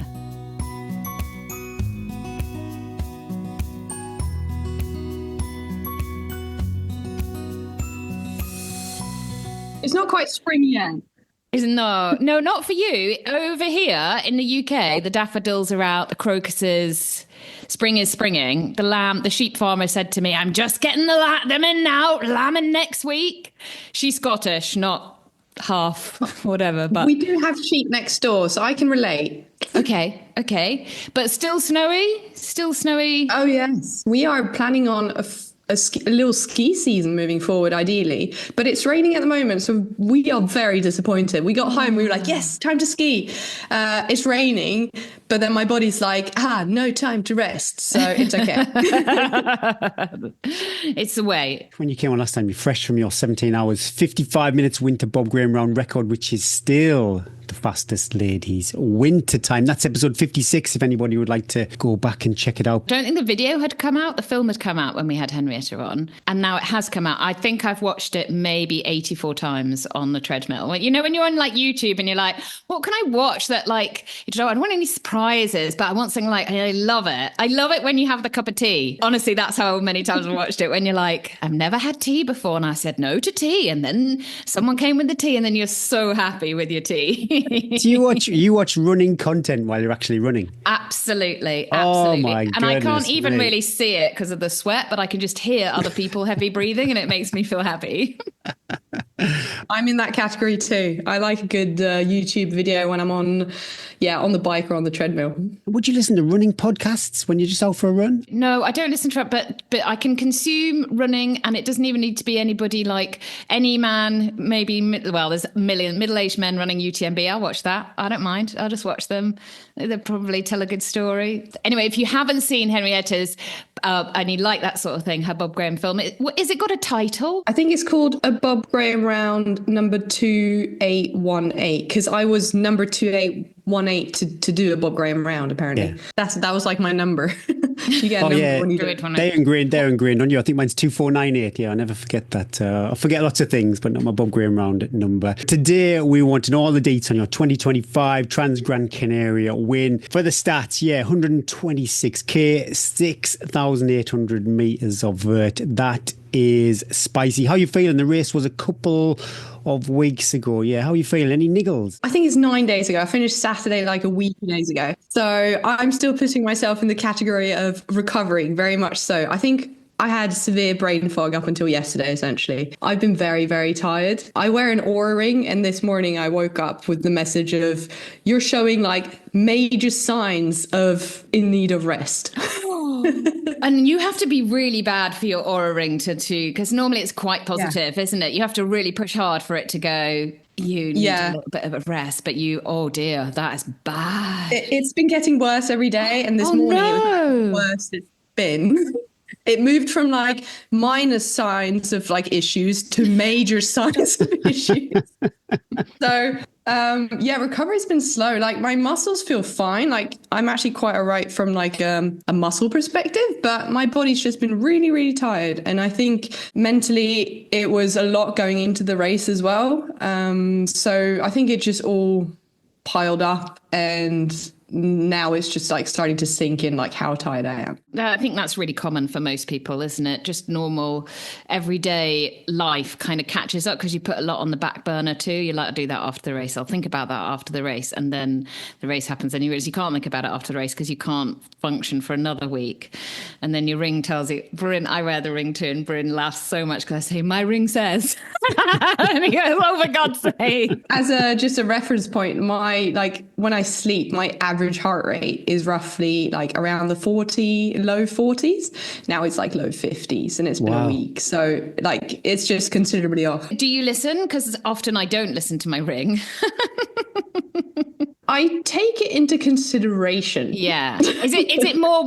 It's not quite spring yet. No, not for you. Over here in the UK, the daffodils are out, the crocuses. Spring is springing. The sheep farmer said to me, I'm just getting them in now, lambing next week. She's Scottish, not half, whatever. But we do have sheep next door, so I can relate. Okay. But still snowy? Oh, yes. We are planning on a little ski season moving forward, ideally, but it's raining at the moment, so we are very disappointed. We got home, we were like, yes, time to ski. It's raining, but then my body's like, no time to rest, so it's okay. It's the way. When you came on last time, you're fresh from your 17 hours 55 minutes winter Bob Graham round record, which is still the fastest ladies. Wintertime. That's episode 56 if anybody would like to go back and check it out. I don't think the video had come out. The film had come out when we had Henriette on, and now it has come out. I think I've watched it maybe 84 times on the treadmill. You know, when you're on like YouTube and you're like, what can I watch that like, you know, I don't want any surprises, but I want something like, I love it. I love it when you have the cup of tea. Honestly, that's how many times I watched it, when you're like, I've never had tea before. And I said no to tea. And then someone came with the tea, and then you're so happy with your tea. Do you watch running content while you're actually running? Absolutely. Oh my and I can't goodness even me. really see it because of the sweat, but I can just hear other people heavy breathing, and it makes me feel happy. I'm in that category too. I like a good YouTube video when I'm on the bike or on the treadmill. Would you listen to running podcasts when you're just out for a run? No, I don't listen to it, but I can consume running, and it doesn't even need to be anybody, like any man, maybe, well, there's a million middle-aged men running UTMB. I'll watch that. I don't mind. I'll just watch them. They'll probably tell a good story. Anyway, if you haven't seen Henriette's, and you like that sort of thing, her Bob Graham film, is it got a title? I think it's called a Bob Graham round number 2818, because I was number 2818 to do a Bob Graham round, apparently. Yeah. That was like my number. You get a number when you do it. They're ingrained on you. I think mine's 2498. Yeah, I never forget that. I forget lots of things, but not my Bob Graham round number. Today, we want to know all the dates on your 2025 Transgrancanaria win. For the stats, 126k, 6,800 metres of vert. That is spicy. How are you feeling? The race was a couple of weeks ago. Yeah, how are you feeling? Any niggles? I think it's 9 days ago. I finished Saturday like a week days ago. So I'm still putting myself in the category of recovering, very much so. I think I had severe brain fog up until yesterday, essentially. I've been very, very tired. I wear an Oura ring, and this morning I woke up with the message of, you're showing like major signs of in need of rest. And you have to be really bad for your Oura ring to because normally it's quite positive, isn't it? You have to really push hard for it to go, you need a little bit of a rest, but oh dear, that is bad. It's been getting worse every day, and this morning it was the worst it's been. It moved from like minor signs of like issues to major signs of issues. So recovery's been slow. Like my muscles feel fine. Like I'm actually quite all right from like a muscle perspective, but my body's just been really, really tired. And I think mentally it was a lot going into the race as well. So I think it just all piled up, and now it's just like starting to sink in like how tired I am. I think that's really common for most people, isn't it? Just normal everyday life kind of catches up because you put a lot on the back burner too. You like to do that after the race. I'll think about that after the race, and then the race happens and you realize you can't think about it after the race because you can't function for another week. And then your ring tells you, Bryn, I wear the ring too, and Bryn laughs so much because I say, my ring says. And he goes, oh, for God's sake. As just a reference point, when I sleep, my average heart rate is roughly like around the low 40s. Now it's like low 50s, and it's been a week. So like it's just considerably off. Do you listen? Because often I don't listen to my ring. I take it into consideration. Yeah. Is it more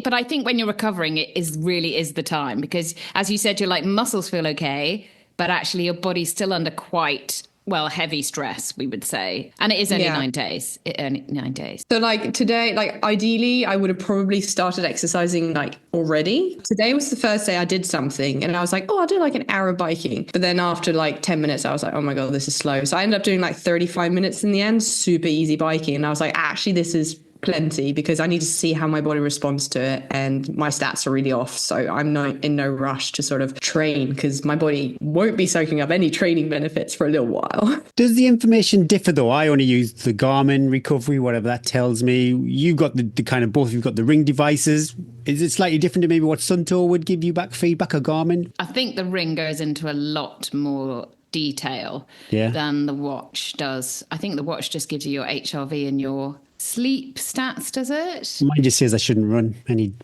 but I think when you're recovering, it really is the time, because as you said, you're like muscles feel okay, but actually your body's still under quite heavy stress, we would say. And it is only 9 days. 9 days. So like today, like ideally I would have probably started exercising like already. Today was the first day I did something, and I was like, I'll do like an hour of biking. But then after like 10 minutes, I was like, oh my God, this is slow. So I ended up doing like 35 minutes in the end, super easy biking. And I was like, actually, this is plenty, because I need to see how my body responds to it, and my stats are really off, so I'm in no rush to sort of train, because my body won't be soaking up any training benefits for a little while. Does the information differ though? I only use the Garmin recovery, whatever that tells me. You've got the kind of both. You've got the ring devices. Is it slightly different to maybe what Suntour would give you back feedback, or Garmin? I think the ring goes into a lot more detail than the watch does. I think the watch just gives you your HRV and your sleep stats, does it? Mine just says I shouldn't run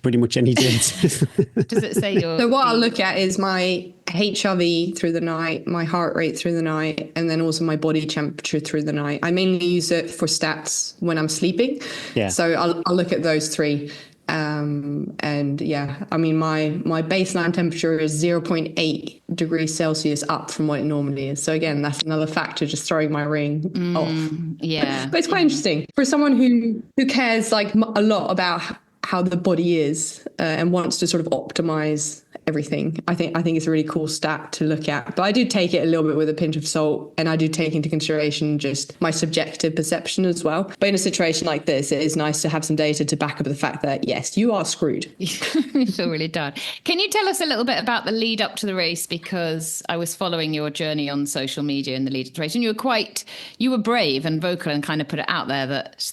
pretty much any days. Does it say your... So what I'll look at is my HRV through the night, my heart rate through the night, and then also my body temperature through the night. I mainly use it for stats when I'm sleeping. Yeah. So I'll look at those three. And yeah, I mean, my baseline temperature is 0.8 degrees Celsius up from what it normally is. So again, that's another factor just throwing my ring off. Yeah. But it's quite interesting for someone who cares like a lot about how the body is and wants to sort of optimize everything. I think it's a really cool stat to look at. But I do take it a little bit with a pinch of salt, and I do take into consideration just my subjective perception as well. But in a situation like this, it is nice to have some data to back up the fact that, yes, you are screwed. You feel really done. Can you tell us a little bit about the lead up to the race? Because I was following your journey on social media in the lead up to the race, and you were brave and vocal and kind of put it out there that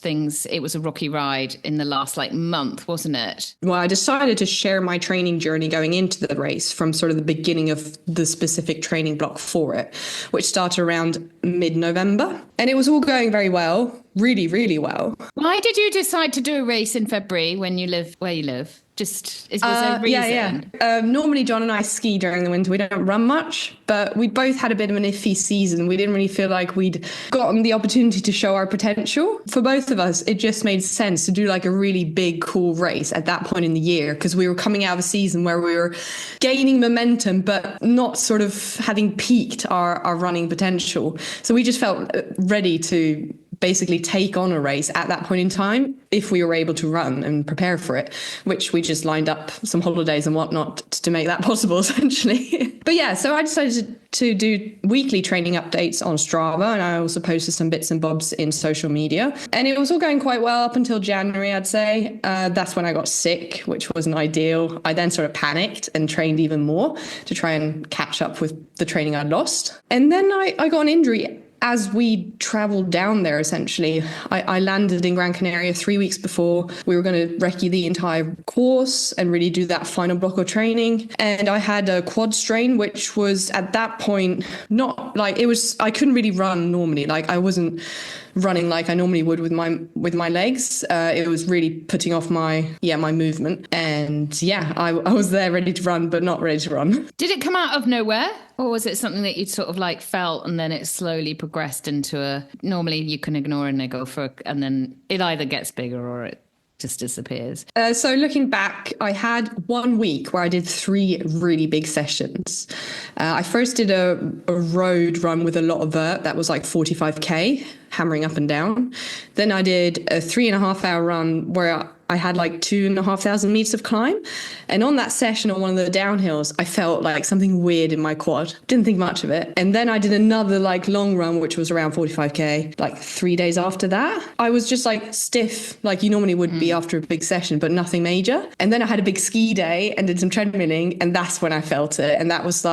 it was a rocky ride in the last month, wasn't it? Well, I decided to share my training journey going into the race from sort of the beginning of the specific training block for it, which started around mid-November. And it was all going very well, really, really well. Why did you decide to do a race in February when you live where you live? Just, is there a reason? Yeah. Normally, John and I ski during the winter. We don't run much, but we both had a bit of an iffy season. We didn't really feel like we'd gotten the opportunity to show our potential. For both of us, it just made sense to do like a really big, cool race at that point in the year, because we were coming out of a season where we were gaining momentum, but not sort of having peaked our running potential. So we just felt ready to basically take on a race at that point in time if we were able to run and prepare for it, which we just lined up some holidays and whatnot to make that possible, essentially. But yeah, so I decided to do weekly training updates on Strava, and I also posted some bits and bobs in social media. And it was all going quite well up until January, I'd say. That's when I got sick, which wasn't ideal. I then sort of panicked and trained even more to try and catch up with the training I'd lost. And then I got an injury as we traveled down there, essentially. I landed in Gran Canaria 3 weeks before we were going to recce the entire course and really do that final block of training. And I had a quad strain, which was at that point not like I couldn't really run normally. Like I wasn't running like I normally would with my legs. It was really putting off my movement. And yeah, I was there ready to run, but not ready to run. Did it come out of nowhere? Or was it something that you'd sort of felt and then it slowly progressed into normally you can ignore and go and then it either gets bigger or it just disappears? So looking back, I had 1 week where I did 3 really big sessions. I first did a road run with a lot of vert. That was like 45k, hammering up and down. Then I did a 3.5-hour run where I had like 2,500 meters of climb. And on that session on one of the downhills, I felt like something weird in my quad. Didn't think much of it. And then I did another long run, which was around 45k, 3 days after that. I was just stiff, like you normally would be after a big session, but nothing major. And then I had a big ski day and did some treadmilling. And that's when I felt it. And that was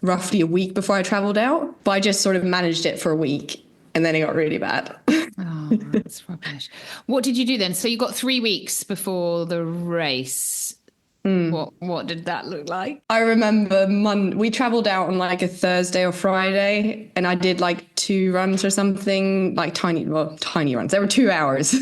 roughly a week before I traveled out. But I just sort of managed it for a week. And then it got really bad. Oh, that's rubbish. What did you do then? So you got 3 weeks before the race. What did that look like? I remember we traveled out on a Thursday or Friday, and I did 2 runs or something, tiny runs. They were 2 hours.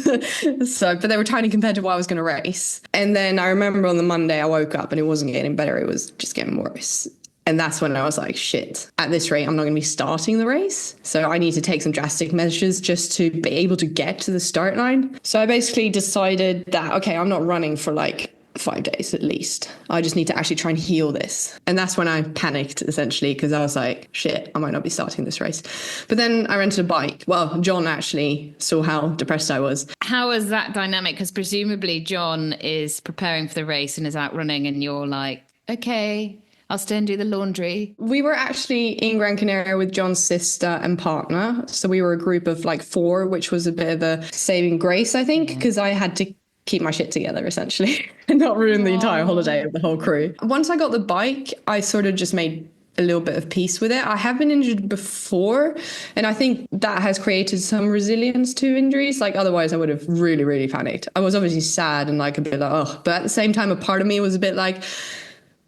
But they were tiny compared to what I was going to race. And then I remember on the Monday I woke up and it wasn't getting better. It was just getting worse. And that's when I was like, shit, at this rate, I'm not going to be starting the race. So I need to take some drastic measures just to be able to get to the start line. So I basically decided that, okay, I'm not running for 5 days at least. I just need to actually try and heal this. And that's when I panicked, essentially, because I was like, shit, I might not be starting this race. But then I rented a bike. Well, John actually saw how depressed I was. How was that dynamic? Because presumably John is preparing for the race and is out running and you're like, okay, I'll stay and do the laundry. We were actually in Gran Canaria with John's sister and partner. So we were a group of 4, which was a bit of a saving grace, I think, because I had to keep my shit together, essentially, and not ruin the entire holiday of the whole crew. Once I got the bike, I sort of just made a little bit of peace with it. I have been injured before, and I think that has created some resilience to injuries. Otherwise I would have really, really panicked. I was obviously sad and a bit but at the same time, a part of me was a bit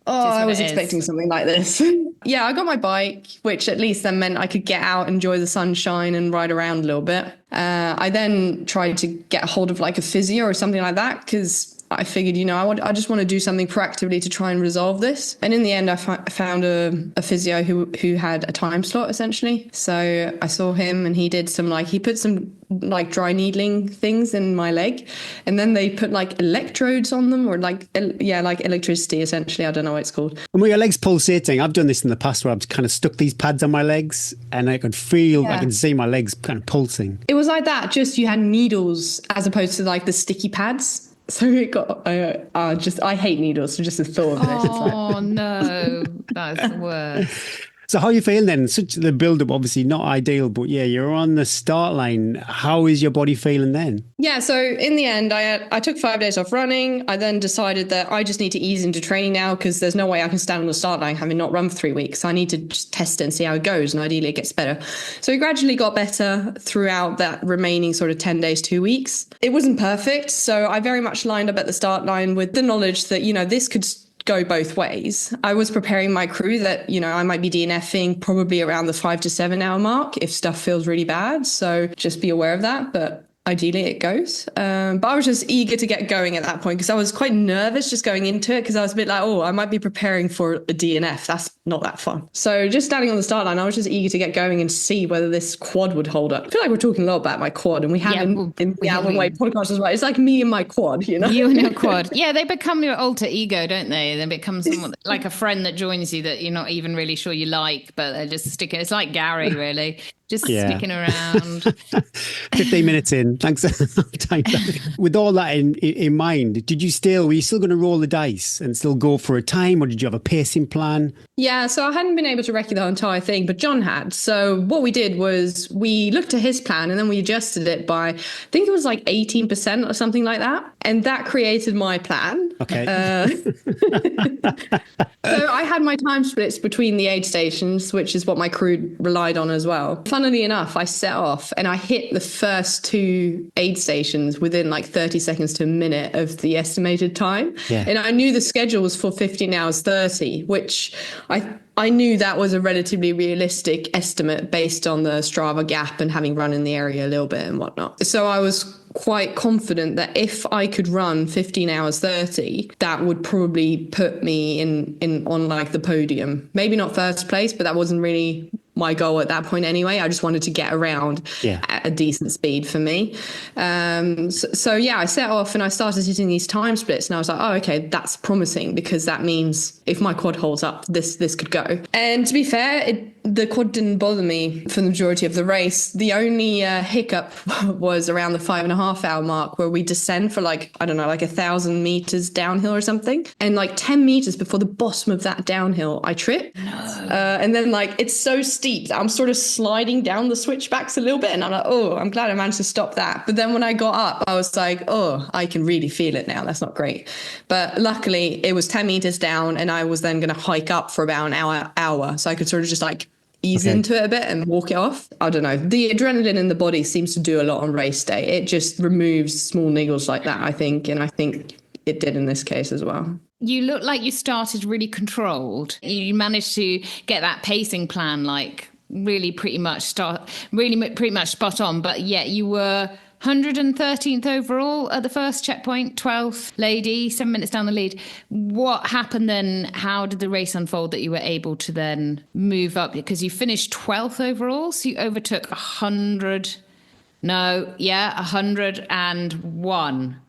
I was expecting something like this. Yeah, I got my bike, which at least then meant I could get out, enjoy the sunshine and ride around a little bit. I then tried to get a hold of a physio or something like that, because I figured, I just want to do something proactively to try and resolve this. And in the end, I found a physio who had a time slot, essentially. So I saw him, and he did he put some like dry needling things in my leg, and then they put like electrodes on them, or like electricity, essentially. I don't know what it's called. And with your legs pulsating, I've done this in the past where I've kind of stuck these pads on my legs, and I could feel, I can see my legs kind of pulsing. It was like that, just you had needles as opposed to like the sticky pads. So it got, I hate needles, so just the thought of it. Oh, no, that's the worst. So how are you feeling then? Such the build-up, obviously not ideal, but yeah, you're on the start line. How is your body feeling then? Yeah, so in the end, I took 5 days off running. I then decided that I just need to ease into training now, because there's no way I can stand on the start line having not run for 3 weeks. So I need to just test it and see how it goes, and ideally it gets better. So it gradually got better throughout that remaining sort of 10 days, 2 weeks. It wasn't perfect, so I very much lined up at the start line with the knowledge that, this could go both ways. I was preparing my crew that, I might be DNFing probably around the 5 to 7 hour mark if stuff feels really bad. So just be aware of that. But ideally it goes. But I was just eager to get going at that point, because I was quite nervous just going into it, because I was a bit like, I might be preparing for a DNF. That's not that fun. So just standing on the start line, I was just eager to get going and see whether this quad would hold up. I feel like we're talking a lot about my quad, and we have in the Albon Way podcast as well. It's like me and my quad, You and your quad. Yeah, they become your alter ego, don't they? They become someone like a friend that joins you that you're not even really sure you like, but they're just sticking. It's like Gary, really. Just sticking around. 15 minutes in. Thanks. With all that in mind, were you still going to roll the dice and still go for a time, or did you have a pacing plan? Yeah, so I hadn't been able to recce the entire thing, but John had. So what we did was we looked at his plan, and then we adjusted it by, I think it was like 18% or something like that. And that created my plan. Okay. So I had my time splits between the aid stations, which is what my crew relied on as well. Funnily enough, I set off and I hit the first 2 aid stations within like 30 seconds to a minute of the estimated time. Yeah. And I knew the schedule was for 15 hours 30, which I knew that was a relatively realistic estimate based on the Strava gap and having run in the area a little bit and whatnot. So I was quite confident that if I could run 15 hours 30, that would probably put me in on like the podium. Maybe not first place, but that wasn't really my goal at that point anyway. I just wanted to get around at a decent speed for me. So I set off and I started hitting these time splits, and I was like, okay, that's promising, because that means if my quad holds up, this could go. And to be fair, the quad didn't bother me for the majority of the race. The only hiccup was around the 5.5 hour mark, where we descend for like 1,000 meters downhill or something. And like 10 meters before the bottom of that downhill, I tripped. And then it's so steep that I'm sort of sliding down the switchbacks a little bit. And I'm like, I'm glad I managed to stop that. But then when I got up, I was like, I can really feel it now. That's not great. But luckily it was 10 meters down, and I was then going to hike up for about an hour. So I could sort of just ease into it a bit and walk it off. I don't know. The adrenaline in the body seems to do a lot on race day. It just removes small niggles like that, I think. And I think it did in this case as well. You look like you started really controlled. You managed to get that pacing plan really pretty much spot on. But yet you were 113th overall at the first checkpoint, 12th lady, 7 minutes down the lead. What happened then? How did the race unfold that you were able to then move up? Because you finished 12th overall, so you overtook 101.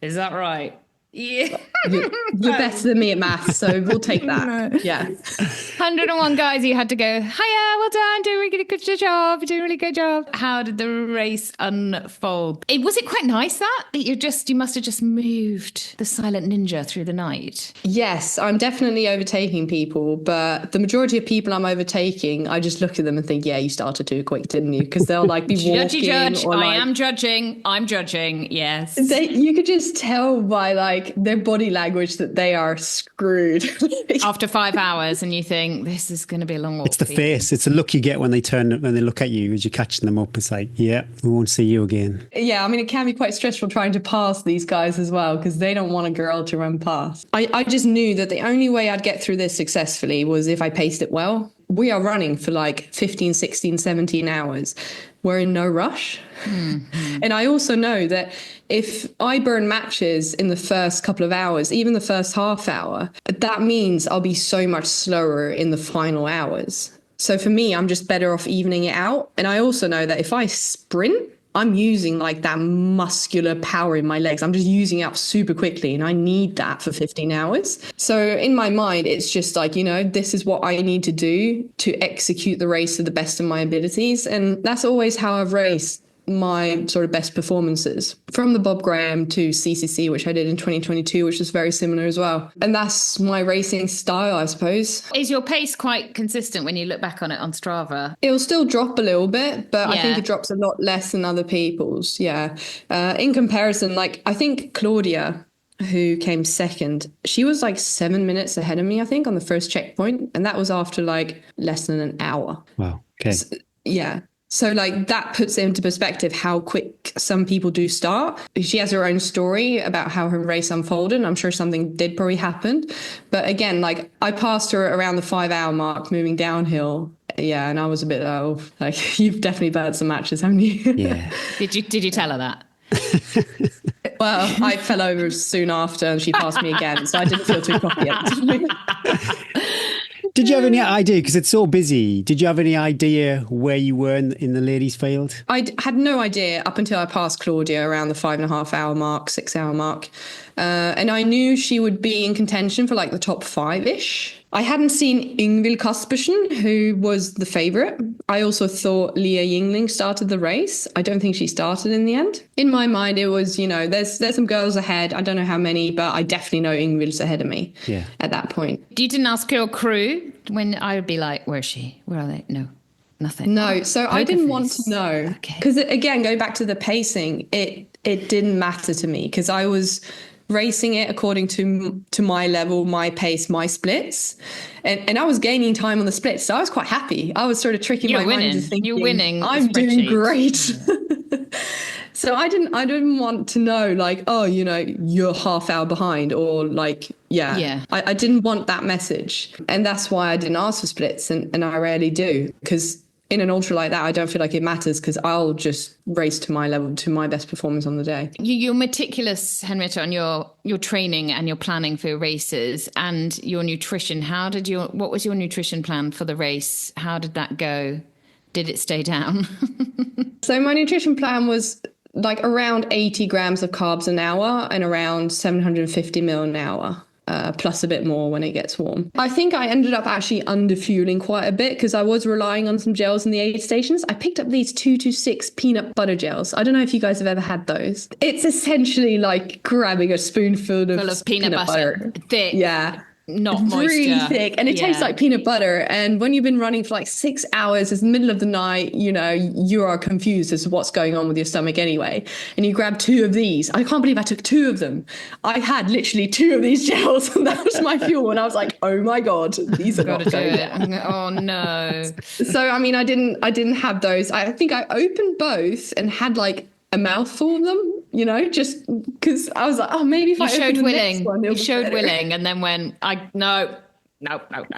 Is that right? Yeah. You're better than me at maths, so we'll take that. Yeah. 101 guys, you had to go, hiya, well done, doing really good job, doing really good job. How did the race unfold? Was it quite nice that you must have just moved the silent ninja through the night? Yes, I'm definitely overtaking people, but the majority of people I'm overtaking, I just look at them and think, yeah, you started too quick, didn't you? Because they'll be walking. Judge. I am judging. I'm judging. Yes. You could just tell by their body language that they are screwed. After 5 hours, and you think, this is going to be a long walk. It's the face. It's a look you get when they look at you as you're catching them up. It's like, yeah, we won't see you again. Yeah, I mean, it can be quite stressful trying to pass these guys as well, because they don't want a girl to run past. I just knew that the only way I'd get through this successfully was if I paced it well. We are running for 15, 16, 17 hours. we're in no rush. Mm-hmm. And I also know that if I burn matches in the first couple of hours, even the first half hour, that means I'll be so much slower in the final hours. So for me, I'm just better off evening it out. And I also know that if I sprint, I'm using like that muscular power in my legs. I'm just using it up super quickly, and I need that for 15 hours. So in my mind, it's just like, this is what I need to do to execute the race to the best of my abilities. And that's always how I've raced my sort of best performances, from the Bob Graham to CCC, which I did in 2022, which is very similar as well. And that's my racing style, I suppose. Is your pace quite consistent when you look back on it on Strava? It'll still drop a little bit, but I think it drops a lot less than other people's. Yeah. In comparison, like I think Claudia, who came second, she was like 7 minutes ahead of me, I think, on the first checkpoint. And that was after like less than an hour. Wow. Okay. So, yeah. So like that puts into perspective how quick some people do start. She has her own story about how her race unfolded. And I'm sure something did probably happen. But again, like I passed her around the 5 hour mark moving downhill. Yeah. And I was a bit, like you've definitely burnt some matches, haven't you? Yeah. Did you tell her that? Well, I fell over soon after and she passed me again. So I didn't feel too cocky at the time. Did you have any idea, because it's so busy, did you have any idea where you were in the ladies' field? I had no idea up until I passed Claudia around the 5.5 hour mark, 6 hour mark. And I knew she would be in contention for like the top 5-ish. I hadn't seen Ingvild Kaspersen, who was the favourite. I also thought Leah Yingling started the race. I don't think she started in the end. In my mind, it was, there's some girls ahead. I don't know how many, but I definitely know Ingvild's ahead of me at that point. You didn't ask your crew when I would be like, where is she? Where are they? No, nothing. No, so I didn't want to know. Because again, going back to the pacing, it didn't matter to me because I was racing it according to my level, my pace, my splits. And I was gaining time on the splits. So I was quite happy. I was sort of tricking my mind into thinking, you're winning. I'm doing great. So I didn't want to know like, oh, you're half hour behind or like, I didn't want that message. And that's why I didn't ask for splits. And I rarely do, because in an ultra like that, I don't feel like it matters because I'll just race to my level, to my best performance on the day. You're meticulous, Henriette, on your training and your planning for your races and your nutrition. What was your nutrition plan for the race? How did that go? Did it stay down? So my nutrition plan was like around 80 grams of carbs an hour and around 750 mil an hour. Plus a bit more when it gets warm. I think I ended up actually underfueling quite a bit because I was relying on some gels in the aid stations. I picked up these 226 peanut butter gels. I don't know if you guys have ever had those. It's essentially like grabbing a spoonful of peanut butter. Thick. Yeah. Not moisture. Really thick. And it tastes like peanut butter. And when you've been running for like 6 hours, it's the middle of the night, you are confused as to what's going on with your stomach anyway. And you grab 2 of these. I can't believe I took 2 of them. I had literally 2 of these gels and that was my fuel. And I was like, oh my God, these are not going down. Oh no. So, I mean, I didn't have those. I think I opened both and had like a mouthful of them, just because I was like, oh, maybe if I open the next one, you showed willing and then when no.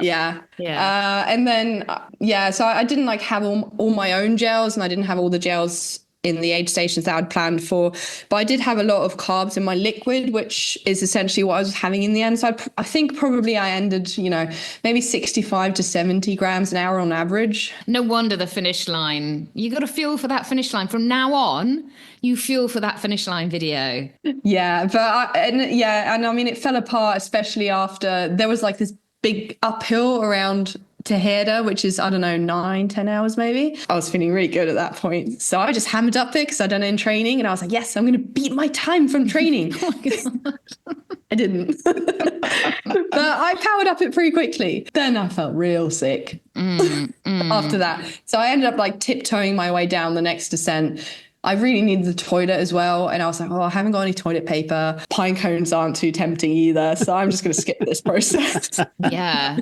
Yeah. And then, so I didn't like have all my own gels and I didn't have all the gels in the aid stations that I'd planned for, but I did have a lot of carbs in my liquid, which is essentially what I was having in the end. So I think probably I ended, maybe 65 to 70 grams an hour on average. No wonder the finish line. You got to fuel for that finish line. From now on, you fuel for that finish line video. Yeah, and I mean, it fell apart, especially after there was like this big uphill around Tejeda, which is, 9-10 hours maybe. I was feeling really good at that point. So I just hammered up it because I'd done it in training and I was like, yes, I'm going to beat my time from training. I didn't. But I powered up it pretty quickly. Then I felt real sick after that. So I ended up like tiptoeing my way down the next descent. I really needed the toilet as well. And I was like, oh, I haven't got any toilet paper. Pine cones aren't too tempting either. So I'm just going to skip this process. Yeah.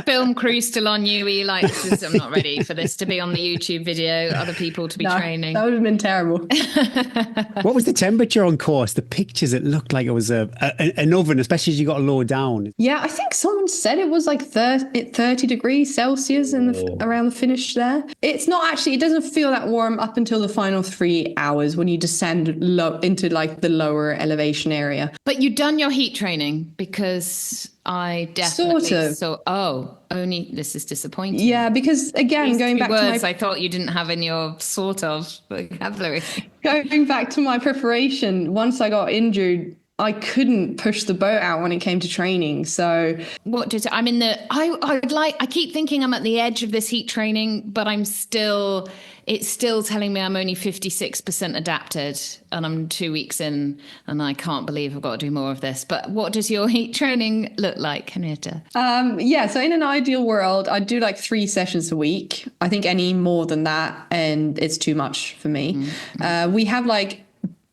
Film crew still on you. Are you like, I'm not ready for this to be on the YouTube video, other people to be training? That would have been terrible. What was the temperature on course? The pictures, it looked like it was an oven, especially as you got low down. Yeah, I think someone said it was like 30 degrees Celsius around the finish there. It's not actually, it doesn't feel that warm up until the final 3 hours when you descend into like the lower elevation area. But you've done your heat training, because I definitely only this is disappointing. Yeah, because again, These going back words to I thought you didn't have in your sort of vocabulary. Going back to my preparation, once I got injured, I couldn't push the boat out when it came to training. So I keep thinking I'm at the edge of this heat training, but it's still telling me I'm only 56% adapted, and I'm 2 weeks in, and I can't believe I've got to do more of this. But what does your heat training look like, Henriette? So in an ideal world, I'd do like 3 sessions a week. I think any more than that, and it's too much for me. Mm-hmm. We have like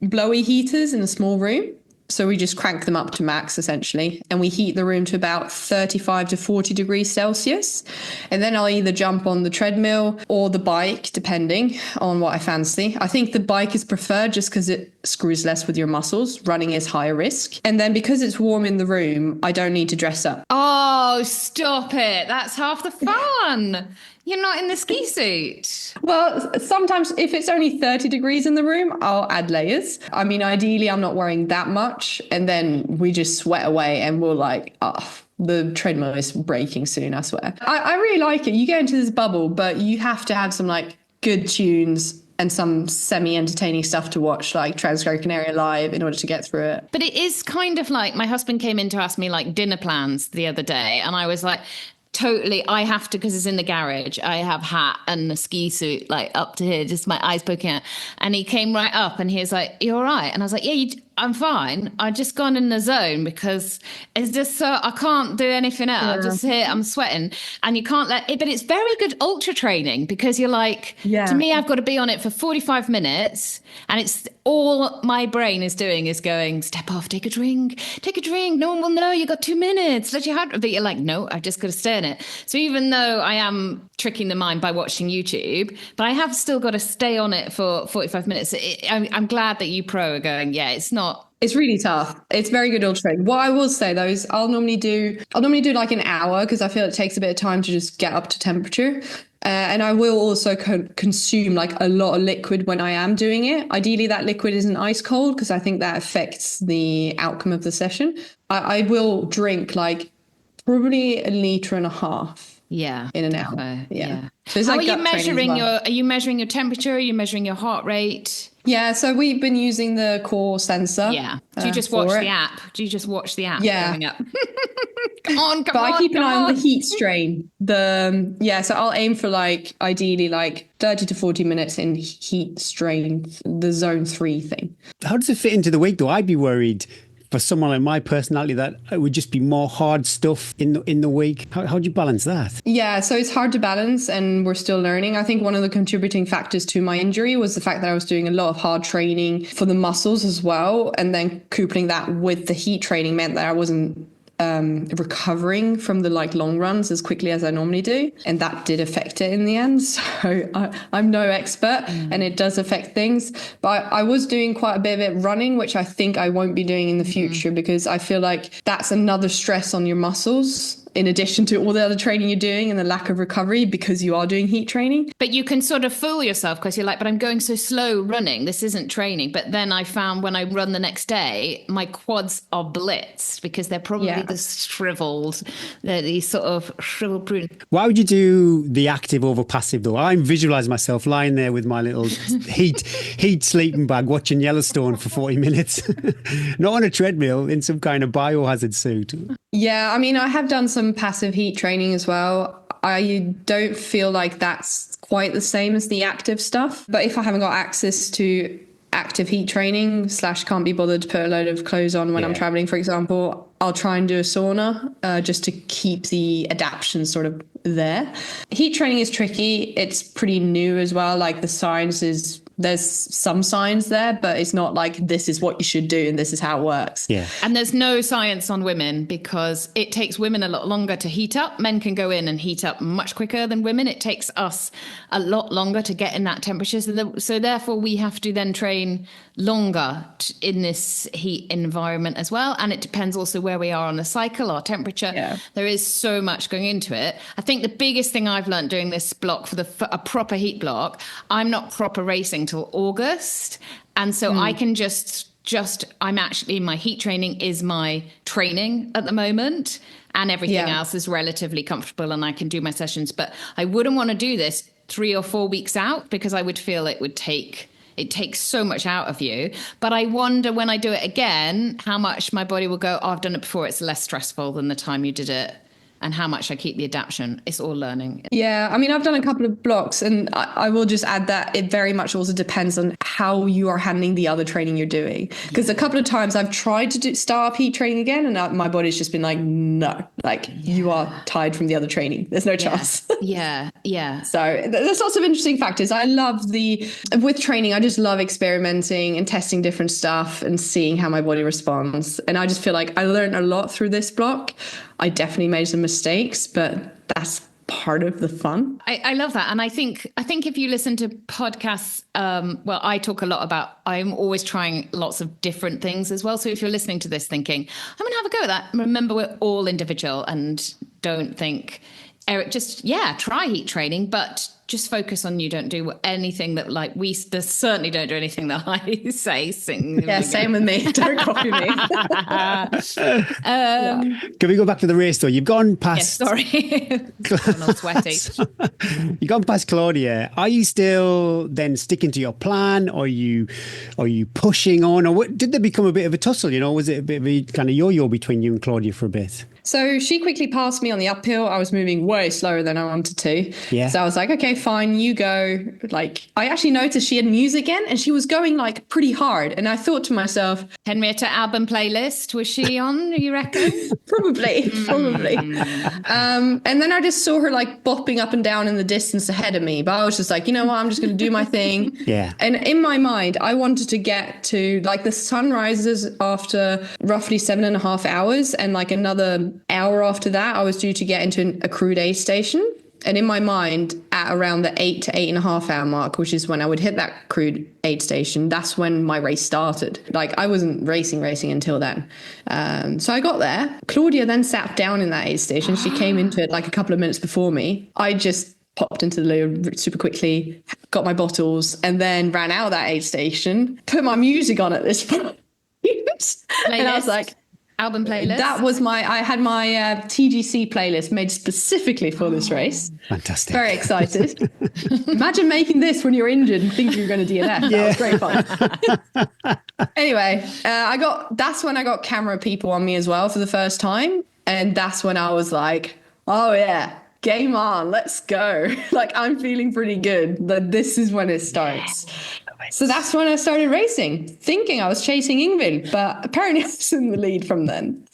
blowy heaters in a small room. So we just crank them up to max, essentially, and we heat the room to about 35 to 40 degrees Celsius. And then I'll either jump on the treadmill or the bike, depending on what I fancy. I think the bike is preferred just because it screws less with your muscles. Running is higher risk. And then because it's warm in the room, I don't need to dress up. Oh, stop it. That's half the fun. You're not in the ski suit. Well, sometimes if it's only 30 degrees in the room, I'll add layers. I mean, ideally, I'm not wearing that much. And then we just sweat away and we're like, the treadmill is breaking soon, I swear. I really like it. You get into this bubble, but you have to have some like good tunes and some semi-entertaining stuff to watch, like Transgrancanaria Live, in order to get through it. But it is kind of like, my husband came in to ask me like dinner plans the other day, and I was like, totally, I have to, because it's in the garage, I have hat and a ski suit like up to here, just my eyes poking out. And he came right up and he was like, "You all right?" And I was like, "Yeah, I'm fine. I just gone in the zone because it's just so I can't do anything else. Sure. I'm just here, I'm sweating." And you can't let it, but it's very good ultra training, because you're like, to me, I've got to be on it for 45 minutes, and it's all my brain is doing is going, step off, take a drink, no one will know, you got 2 minutes, let your heart, but you're like, no, I've just got to stay in it. So even though I am tricking the mind by watching YouTube, but I have still got to stay on it for 45 minutes. I'm glad that you pro are going, it's really tough. It's very good ultra training. What I will say though is I'll normally do like an hour, because I feel it takes a bit of time to just get up to temperature. And I will also consume like a lot of liquid when I am doing it. Ideally, that liquid isn't ice cold, because I think that affects the outcome of the session. I will drink like probably 1.5 liters. Yeah. In an hour. Yeah. So How are you measuring are you measuring your temperature? Are you measuring your heart rate? Yeah, so we've been using the core sensor. Yeah. Do you just watch the app? Yeah. Going up? Come on. But I keep an eye on the heat strain. So I'll aim for like ideally like 30 to 40 minutes in heat strain, the zone 3 thing. How does it fit into the week though? I'd be worried for someone like my personality that it would just be more hard stuff in the week. How do you balance that? Yeah, so it's hard to balance, and we're still learning. I think one of the contributing factors to my injury was the fact that I was doing a lot of hard training for the muscles as well, and then coupling that with the heat training meant that I wasn't recovering from the like long runs as quickly as I normally do, and that did affect it in the end. So I'm no expert, and it does affect things, but I was doing quite a bit of it running, which I think I won't be doing in the future, because I feel like that's another stress on your muscles, in addition to all the other training you're doing and the lack of recovery because you are doing heat training. But you can sort of fool yourself, because you're like, but I'm going so slow running, this isn't training. But then I found when I run the next day, my quads are blitzed, because they're probably the shriveled, they're these sort of shriveled prune. Why would you do the active over passive though? I visualize myself lying there with my little heat sleeping bag watching Yellowstone for 40 minutes, not on a treadmill, in some kind of biohazard suit. Yeah, I mean, I have done some passive heat training as well. I don't feel like that's quite the same as the active stuff. But if I haven't got access to active heat training / can't be bothered to put a load of clothes on when I'm traveling, for example, I'll try and do a sauna just to keep the adaptation sort of there. Heat training is tricky. It's pretty new as well. Like the science is there's some signs there, but it's not like this is what you should do and this is how it works. Yeah. And there's no science on women because it takes women a lot longer to heat up. Men can go in and heat up much quicker than women. It takes us a lot longer to get in that temperature. So therefore, we have to then train longer in this heat environment as well. And it depends also where we are on the cycle, our temperature. Yeah. There is so much going into it. I think the biggest thing I've learned doing this block for a proper heat block, I'm not proper racing till August. And so I can I'm actually, my heat training is my training at the moment, and everything else is relatively comfortable and I can do my sessions. But I wouldn't want to do this 3 or 4 weeks out because I would feel it takes so much out of you. But I wonder when I do it again, how much my body will go, oh, I've done it before. It's less stressful than the time you did it. And how much I keep the adaptation. It's all learning. Yeah, I mean, I've done a couple of blocks, and I will just add that it very much also depends on how you are handling the other training you're doing. Because a couple of times I've tried to start up heat training again, and my body's just been like, no, like you are tired from the other training. There's no chance. Yeah. So there's lots of interesting factors. I love with training, I just love experimenting and testing different stuff and seeing how my body responds. And I just feel like I learned a lot through this block. I definitely made some mistakes, but that's part of the fun. I love that. And I think if you listen to podcasts, I talk a lot about, I'm always trying lots of different things as well. So if you're listening to this thinking, I'm going to have a go at that, remember we're all individual and don't think, Eric, just, try heat training, but just focus on you don't do anything that certainly don't do anything that I say. Same with me. Don't copy me. Can we go back to the race though? You've gone past. Yeah, sorry. I'm all sweaty. You've gone past Claudia. Are you still then sticking to your plan? Or are you pushing on? Or did there become a bit of a tussle? Was it a bit of a kind of yo-yo between you and Claudia for a bit? So she quickly passed me on the uphill. I was moving way slower than I wanted to. Yeah. So I was like, okay, fine, you go. Like, I actually noticed she had music in and she was going like pretty hard. And I thought to myself, Henriette Albon playlist, was she on, you reckon? Probably. And then I just saw her like bopping up and down in the distance ahead of me. But I was just like, you know what, I'm just going to do my thing. Yeah. And in my mind, I wanted to get to like the sun rises after roughly 7.5 hours. And like another hour after that, I was due to get into a crude aid station. And in my mind, at around the 8 to 8.5 hour mark, which is when I would hit that crude aid station, that's when my race started. Like I wasn't racing until then. So I got there. Claudia then sat down in that aid station. She came into it like a couple of minutes before me. I just popped into the loo super quickly, got my bottles, and then ran out of that aid station, put my music on at this point. And I was like, Album playlist. I had my TGC playlist made specifically for this race. Fantastic. Very excited. Imagine making this when you're injured and thinking you're going to DNF. That was great fun. Anyway, that's when I got camera people on me as well for the first time. And that's when I was like, oh yeah, game on, let's go. Like I'm feeling pretty good. This is when it starts. So that's when I started racing, thinking I was chasing Ingvild, but apparently I was in the lead from then.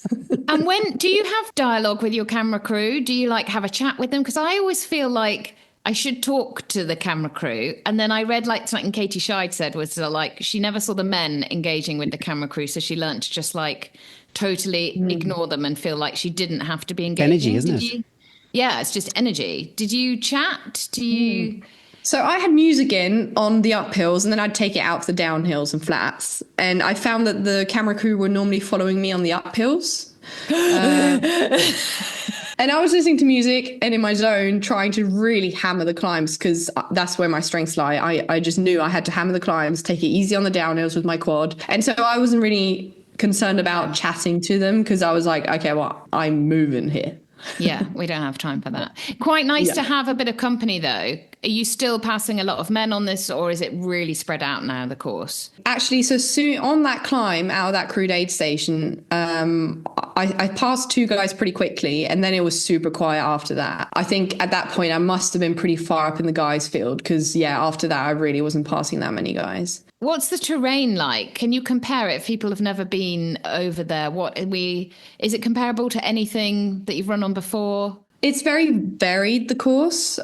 And do you have dialogue with your camera crew? Do you like have a chat with them? Because I always feel like I should talk to the camera crew. And then I read like something Katie Scheid said was like, she never saw the men engaging with the camera crew. So she learned to just like totally ignore them and feel like she didn't have to be engaging. Energy, isn't it? Yeah, it's just energy. Did you chat? Do you... So I had music in on the uphills and then I'd take it out for the downhills and flats. And I found that the camera crew were normally following me on the uphills. And I was listening to music and in my zone trying to really hammer the climbs because that's where my strengths lie. I just knew I had to hammer the climbs, take it easy on the downhills with my quad. And so I wasn't really concerned about chatting to them because I was like, okay, well, I'm moving here. Yeah, we don't have time for that. Quite nice to have a bit of company, though. Are you still passing a lot of men on this, or is it really spread out now, the course? Actually, so soon on that climb out of that crude aid station, I passed 2 guys pretty quickly, and then it was super quiet after that. I think at that point, I must have been pretty far up in the guys' field because, after that, I really wasn't passing that many guys. What's the terrain like? Can you compare it if people have never been over there? Is it comparable to anything that you've run on before? It's very varied, the course.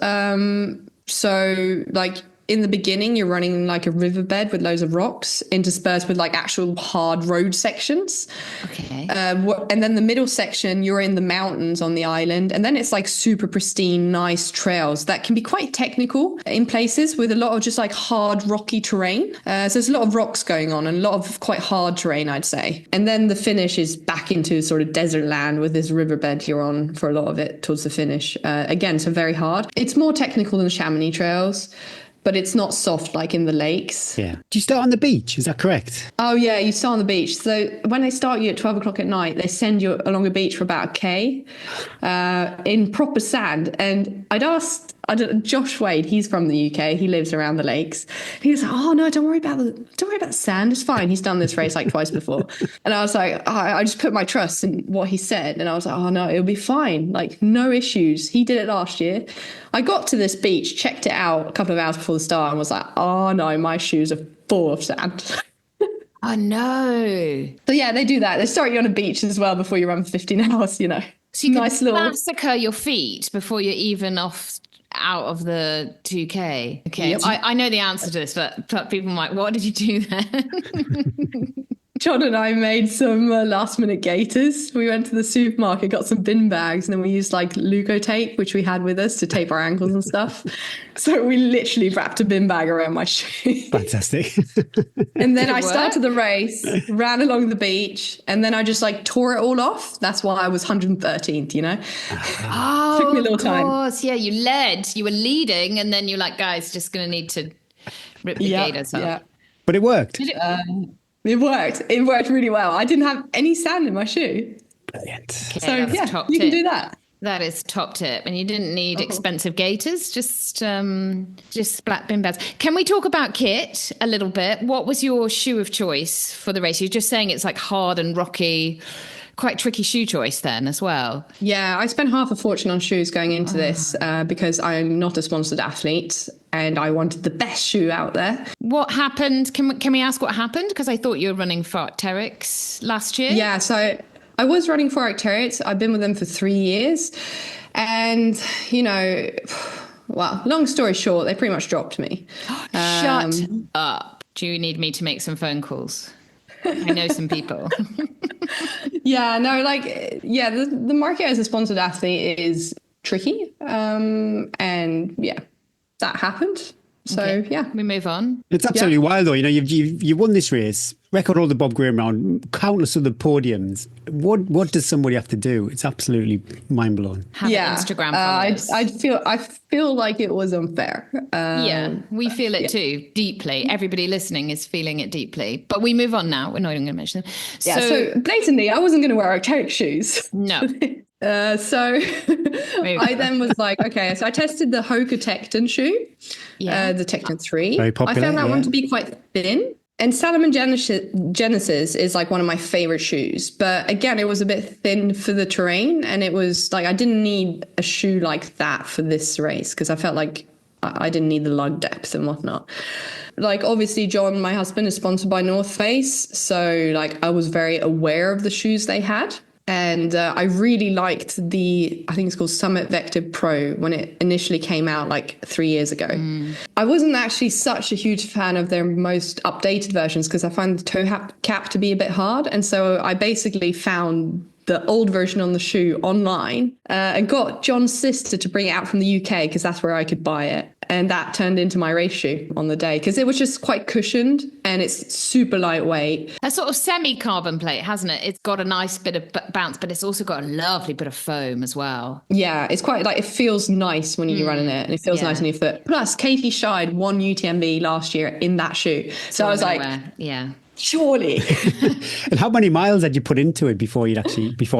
So like in the beginning, you're running like a riverbed with loads of rocks interspersed with like actual hard road sections. Okay. And then the middle section, you're in the mountains on the island. And then it's like super pristine, nice trails that can be quite technical in places with a lot of just like hard, rocky terrain. So there's a lot of rocks going on and a lot of quite hard terrain, I'd say. And then the finish is back into sort of desert land with this riverbed you're on for a lot of it towards the finish. Again, so very hard. It's more technical than Chamonix trails, but it's not soft like in the lakes. Yeah. Do you start on the beach? Is that correct? Oh, yeah, you start on the beach. So when they start you at 12 o'clock at night, they send you along a beach for about a K in proper sand. And I'd asked Josh Wade, he's from the UK, he lives around the lakes. He was like, oh, no, don't worry about the sand. It's fine. He's done this race like twice before. And I was like, I just put my trust in what he said. And I was like, oh, no, it'll be fine. Like, no issues. He did it last year. I got to this beach, checked it out a couple of hours before the start and was like, oh, no, my shoes are full of sand. Oh, no. So, yeah, they do that. They start you on a beach as well before you run for 15 hours, you know. So you can massacre your feet before you're even off out of the 2K. Okay. Yep. I know the answer to this, but people might, what did you do then? John and I made some last minute gaiters. We went to the supermarket, got some bin bags, and then we used like Luco tape, which we had with us to tape our ankles and stuff. So we literally wrapped a bin bag around my shoe. Fantastic. And then I started the race, ran along the beach, and then I just like tore it all off. That's why I was 113th, you know? Oh, took me a little time. Of course. Yeah, you were leading, and then you're like, guys, just going to need to rip the gaiters off. Yeah. But it worked. It worked. It worked really well. I didn't have any sand in my shoe. Brilliant. Okay, So yeah, top you tip. can do that. That is top tip. And you didn't need expensive gaiters, just splat bin bags. Can we talk about kit a little bit? What was your shoe of choice for the race? You're just saying it's like hard and rocky, quite tricky shoe choice then as well. Yeah, I spent half a fortune on shoes going into this because I'm not a sponsored athlete and I wanted the best shoe out there. What happened? Can we ask what happened? Because I thought you were running for Arc'teryx last year. Yeah, so I was running for Arc'teryx. I've been with them for 3 years. And, you know, well, long story short, they pretty much dropped me. Shut up. Do you need me to make some phone calls? I know some people. Yeah, no, like, yeah, the market as a sponsored athlete is tricky. And yeah, that happened. So, Okay. yeah. We move on. It's absolutely wild, though. You know, you've won this race, record all the Bob Graham round, countless other podiums. What does somebody have to do? It's absolutely mind blowing. Have Instagram followers. I feel like it was unfair. Yeah, we feel it too, deeply. Everybody listening is feeling it deeply. But we move on now. We're not even going to mention them. Yeah, so blatantly, I wasn't going to wear Arc'teryx shoes. No. So I then was like, okay, so I tested the Hoka Tecton shoe, the Tecton 3. Very popular, I found that one to be quite thin. And Salomon Genesis is like one of my favorite shoes. But again, it was a bit thin for the terrain. And it was like, I didn't need a shoe like that for this race because I felt like I didn't need the lug depth and whatnot. Like, obviously, John, my husband, is sponsored by North Face. So like, I was very aware of the shoes they had. And I really liked I think it's called Summit Vector Pro when it initially came out like 3 years ago. I wasn't actually such a huge fan of their most updated versions because I find the toe cap to be a bit hard. And so I basically found the old version on the shoe online and got John's sister to bring it out from the UK because that's where I could buy it. And that turned into my race shoe on the day because it was just quite cushioned and it's super lightweight. A sort of semi-carbon plate, hasn't it? It's got a nice bit of bounce, but it's also got a lovely bit of foam as well. Yeah, it's quite like, it feels nice when you're running it and it feels nice on your foot. Plus, Katie Scheid won UTMB last year in that shoe. So I was like, yeah. Surely. And how many miles had you put into it before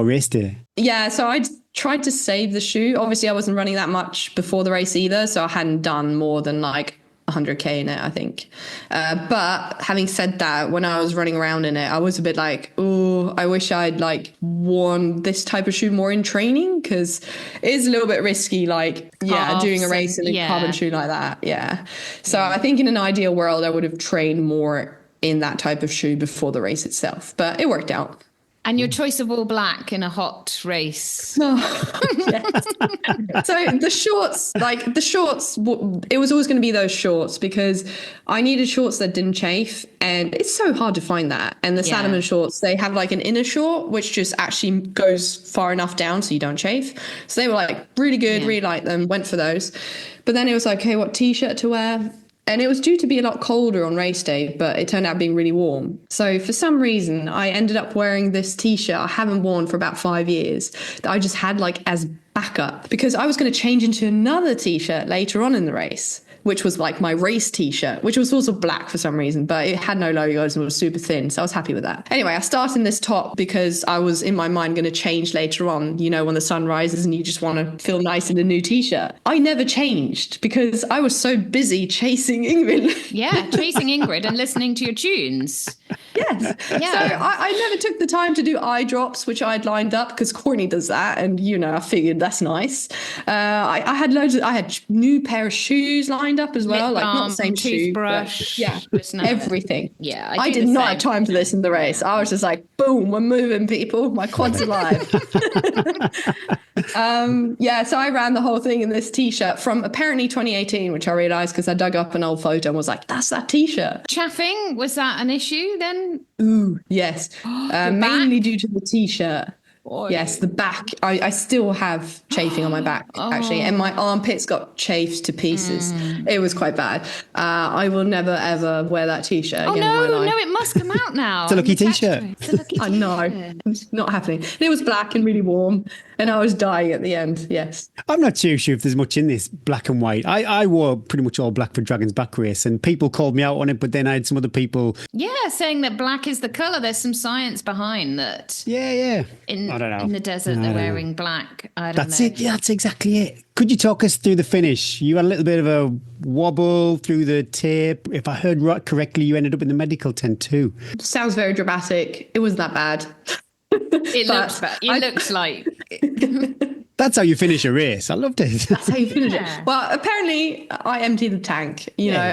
race day? Yeah, so I tried to save the shoe. Obviously, I wasn't running that much before the race either, so I hadn't done more than like 100K in it, I think. But having said that, when I was running around in it, I was a bit like, oh, I wish I'd like worn this type of shoe more in training because it is a little bit risky, like, doing a race in a carbon shoe like that. Yeah. So I think in an ideal world, I would have trained more in that type of shoe before the race itself, but it worked out. And your choice of all black in a hot race. Yes. So the shorts, it was always going to be those shorts because I needed shorts that didn't chafe, and it's so hard to find that. And the Salomon shorts, they have like an inner short which just actually goes far enough down so you don't chafe. So they were like really good, really liked them, went for those. But then it was like, okay, what t-shirt to wear? And it was due to be a lot colder on race day, but it turned out being really warm. So for some reason, I ended up wearing this t-shirt I haven't worn for about 5 years that I just had like as backup because I was going to change into another t-shirt later on in the race, which was like my race t-shirt, which was also black for some reason, but it had no logos and was super thin. So I was happy with that. Anyway, I started in this top because I was in my mind going to change later on, you know, when the sun rises and you just want to feel nice in a new t-shirt. I never changed because I was so busy chasing Ingrid. Yeah, chasing Ingrid and listening to your tunes. Yes. Yeah. So I never took the time to do eye drops, which I'd lined up because Courtney does that. And, you know, I figured that's nice. I had I had new pair of shoes lined up as well, Lip like balm, not the same toothbrush, shoe, everything. Yeah, I did not have time for this in the race. I was just like, boom, we're moving, people. My quad's alive. So I ran the whole thing in this t-shirt from apparently 2018, which I realized because I dug up an old photo and was like, that's that t-shirt. Chaffing, was that an issue then? Ooh, yes. Mainly due to the t-shirt. Boy. Yes, the back. I still have chafing on my back, actually. And my armpits got chafed to pieces. It was quite bad. I will never, ever wear that t-shirt again in my life. No, it must come out now. It's a lucky t-shirt. I know. It's not happening. And it was black and really warm. And I was dying at the end, yes. I'm not too sure if there's much in this black and white. I wore pretty much all black for Dragon's Back race, and people called me out on it, but then I had some other people... Yeah, saying that black is the colour. There's some science behind that. Yeah. I don't know. In the desert, they're wearing black. I don't know. That's it. Yeah, that's exactly it. Could you talk us through the finish? You had a little bit of a wobble through the tape. If I heard right correctly, you ended up in the medical tent too. Sounds very dramatic. It wasn't that bad. It looks bad. It looks like... That's how you finish a race. I loved it. That's how you finish it. Well, apparently I emptied the tank. You know,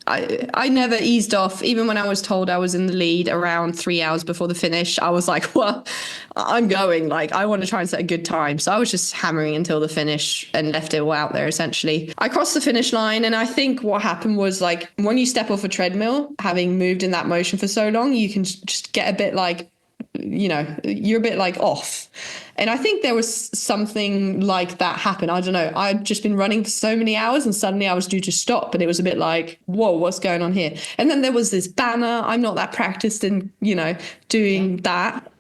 I never eased off. Even when I was told I was in the lead around 3 hours before the finish, I was like, well, I'm going. Like, I want to try and set a good time. So I was just hammering until the finish and left it all out there, essentially. I crossed the finish line. And I think what happened was, like, when you step off a treadmill, having moved in that motion for so long, you can just get a bit like, you know, you're a bit like off. And I think there was something like that happen. I don't know. I'd just been running for so many hours and suddenly I was due to stop. And it was a bit like, whoa, what's going on here? And then there was this banner. I'm not that practiced in, you know, doing that.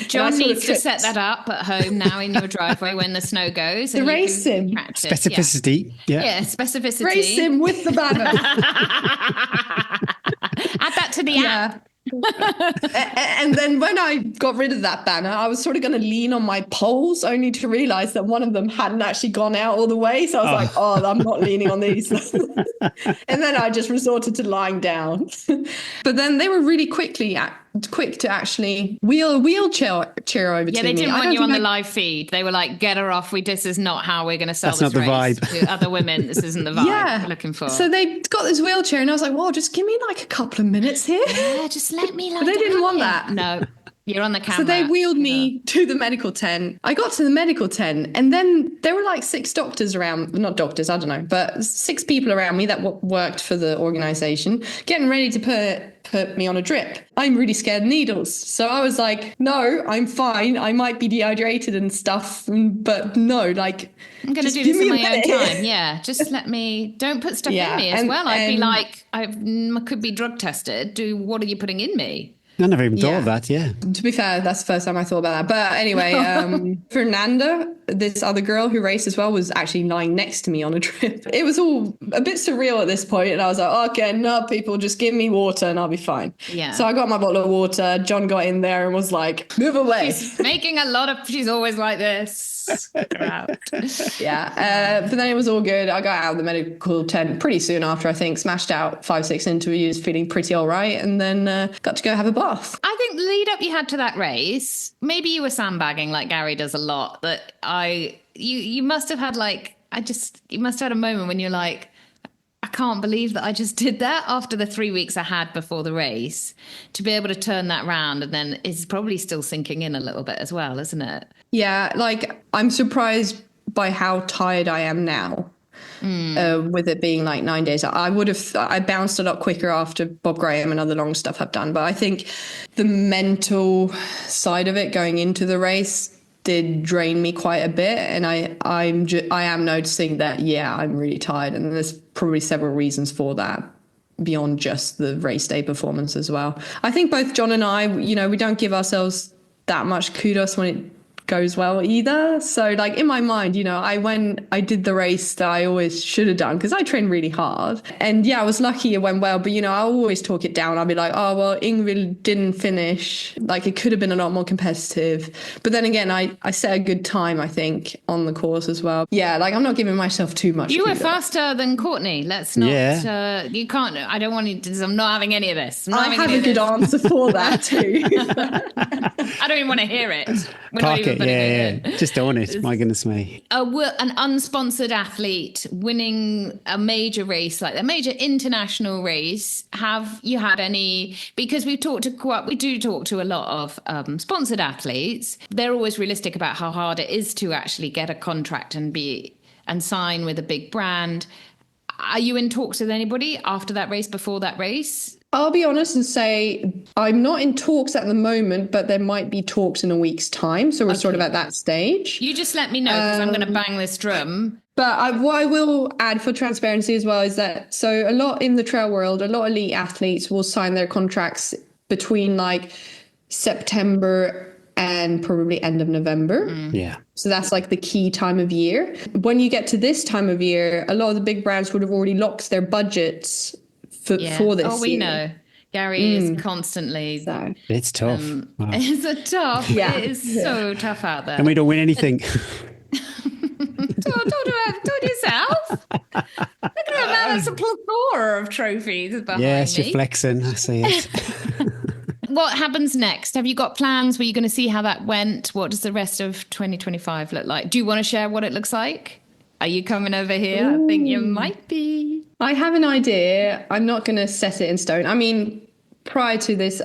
John needs to set that up at home now in your driveway when the snow goes. The race sim. Specificity. Yeah, specificity. Race sim with the banner. Add that to the app. And then when I got rid of that banner, I was sort of going to lean on my poles only to realize that one of them hadn't actually gone out all the way. So I was like, I'm not leaning on these. And then I just resorted to lying down. But then they were really quick to actually wheelchair over to me. Yeah, they didn't want you on the live feed. They were like, get her off. This is not how we're going to sell this race vibe to other women. This isn't the vibe we're looking for. So they got this wheelchair and I was like, well, just give me like a couple of minutes here. Yeah, just let me But they didn't want that. No. You're on the camera. So they wheeled me to the medical tent. I got to the medical tent and then there were like 6 doctors around, not doctors, I don't know, but 6 people around me that worked for the organization getting ready to put me on a drip. I'm really scared of needles. So I was like, no, I'm fine. I might be dehydrated and stuff, but no, like, I'm going to do this in my own time. Yeah, just let me, don't put stuff in me as well. I'd be like, I could be drug tested. What are you putting in me? I never even thought of that, To be fair, that's the first time I thought about that. But anyway, Fernanda, this other girl who raced as well, was actually lying next to me on a drip. It was all a bit surreal at this point, and I was like, okay, no, people, just give me water and I'll be fine. Yeah. So I got my bottle of water. John got in there and was like, move away. She's always like this. But then it was all good. I got out of the medical tent pretty soon after, I think, smashed out 5-6 interviews, feeling pretty all right, and then got to go have a bath. I think the lead up you had to that race, maybe you were sandbagging like Gary does a lot, but you must have had you must have had a moment when you're like, I can't believe that I just did that after the 3 weeks I had before the race. To be able to turn that round, and then it's probably still sinking in a little bit as well, isn't it? Yeah, like I'm surprised by how tired I am now. With it being like 9 days. I bounced a lot quicker after Bob Graham and other long stuff I've done. But I think the mental side of it going into the race did drain me quite a bit. And I am noticing that, yeah, I'm really tired. And there's probably several reasons for that beyond just the race day performance as well. I think both John and I, we don't give ourselves that much kudos when it goes well either. So like in my mind, I did the race that I always should have done because I trained really hard. And yeah, I was lucky it went well, but I always talk it down. I'll be like, oh, well, Ingrid didn't finish. Like it could have been a lot more competitive. But then again, I set a good time, I think, on the course as well. Yeah, like I'm not giving myself too much. You were faster than Courtney. Let's not, you can't, I don't want to, I'm not having any of this. I have a good answer for that too. I don't even want to hear it. Yeah. Just own it. My goodness me. An unsponsored athlete winning a major race, like a major international race. Have you had any? Because we do talk to a lot of sponsored athletes. They're always realistic about how hard it is to actually get a contract and sign with a big brand. Are you in talks with anybody after that race, before that race? I'll be honest and say I'm not in talks at the moment, but there might be talks in a week's time. So we're sort of at that stage. You just let me know because I'm going to bang this drum. But what I will add for transparency as well is that so a lot in the trail world, a lot of elite athletes will sign their contracts between like September and probably end of November. Yeah. So that's like the key time of year. When you get to this time of year, a lot of the big brands would have already locked their budgets for this year. Oh, we know. Gary is constantly. So. It's tough. Wow. It's tough. Yeah. It is so tough out there. And we don't win anything. Don't yourself. Look at that. There's a plethora of trophies behind me. Yes, you're flexing. I see it. What happens next? Have you got plans? Were you going to see how that went? What does the rest of 2025 look like? Do you want to share what it looks like? Are you coming over here? Ooh. I think you might be. I have an idea. I'm not going to set it in stone. I mean, prior to this,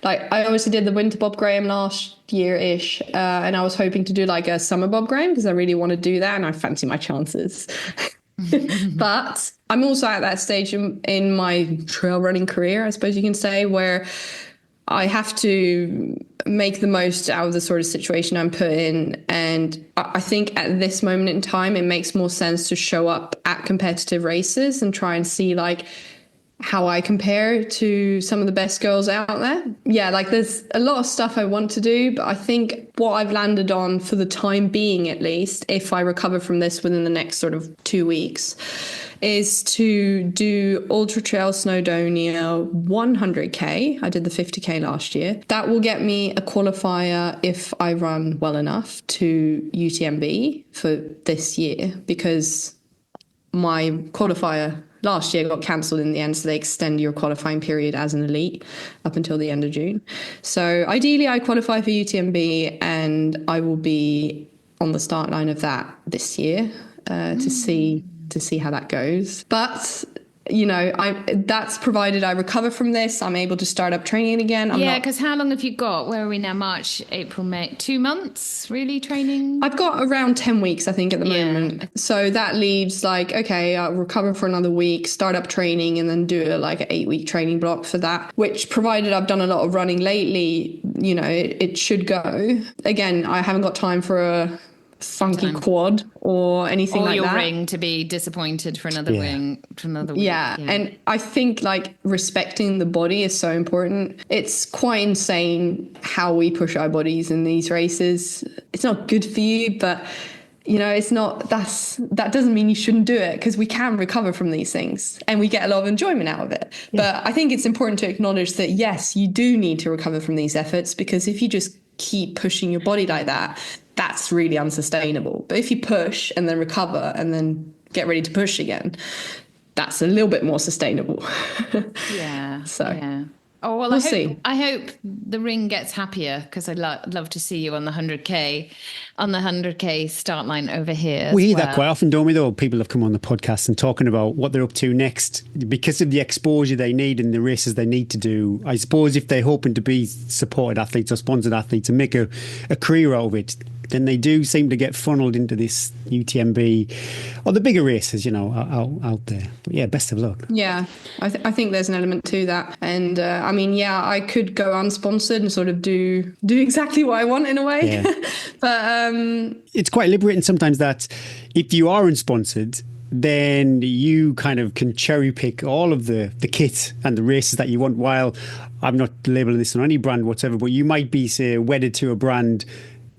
like I obviously did the winter Bob Graham last year-ish, and I was hoping to do like a summer Bob Graham because I really want to do that and I fancy my chances. But I'm also at that stage in my trail running career, I suppose you can say, where I have to make the most out of the sort of situation I'm put in. And I think at this moment in time, it makes more sense to show up at competitive races and try and see like how I compare to some of the best girls out there. Yeah, like there's a lot of stuff I want to do, but I think what I've landed on for the time being, at least, if I recover from this within the next sort of 2 weeks, is to do Ultra Trail Snowdonia 100K. I did the 50K last year. That will get me a qualifier if I run well enough to UTMB for this year, because my qualifier last year got cancelled in the end, so they extend your qualifying period as an elite up until the end of June. So ideally I qualify for UTMB and I will be on the start line of that this year to see how that goes. But that's provided I recover from this, I'm able to start up training again. Because how long have you got? Where are we now? March, April, May? 2 months really training? I've got around 10 weeks, I think, at the moment. So that leaves like, okay, I'll recover for another week, start up training, and then do an 8-week training block for that, which, provided I've done a lot of running lately, it should go. Again, I haven't got time for a funky quad or anything like that. Or your ring to be disappointed for another ring, for another week. Yeah, and I think respecting the body is so important. It's quite insane how we push our bodies in these races. It's not good for you, but it's not, that doesn't mean you shouldn't do it, because we can recover from these things and we get a lot of enjoyment out of it. But I think it's important to acknowledge that, yes, you do need to recover from these efforts, because if you just keep pushing your body like that, that's really unsustainable. But if you push and then recover and then get ready to push again, that's a little bit more sustainable. Yeah. So. Yeah. Oh, well, We'll see. I hope the ring gets happier because I'd love to see you on the 100K start line over here. We hear that quite often, don't we, though? People have come on the podcast and talking about what they're up to next because of the exposure they need and the races they need to do. I suppose if they're hoping to be supported athletes or sponsored athletes and make a career out of it, then they do seem to get funneled into this UTMB or the bigger races, out there. But yeah, best of luck. Yeah, I think there's an element to that. And I mean, yeah, I could go unsponsored and sort of do exactly what I want in a way. Yeah. But it's quite liberating sometimes that if you are unsponsored, then you kind of can cherry pick all of the kit and the races that you want. While I'm not labeling this on any brand whatsoever, but you might be, say, wedded to a brand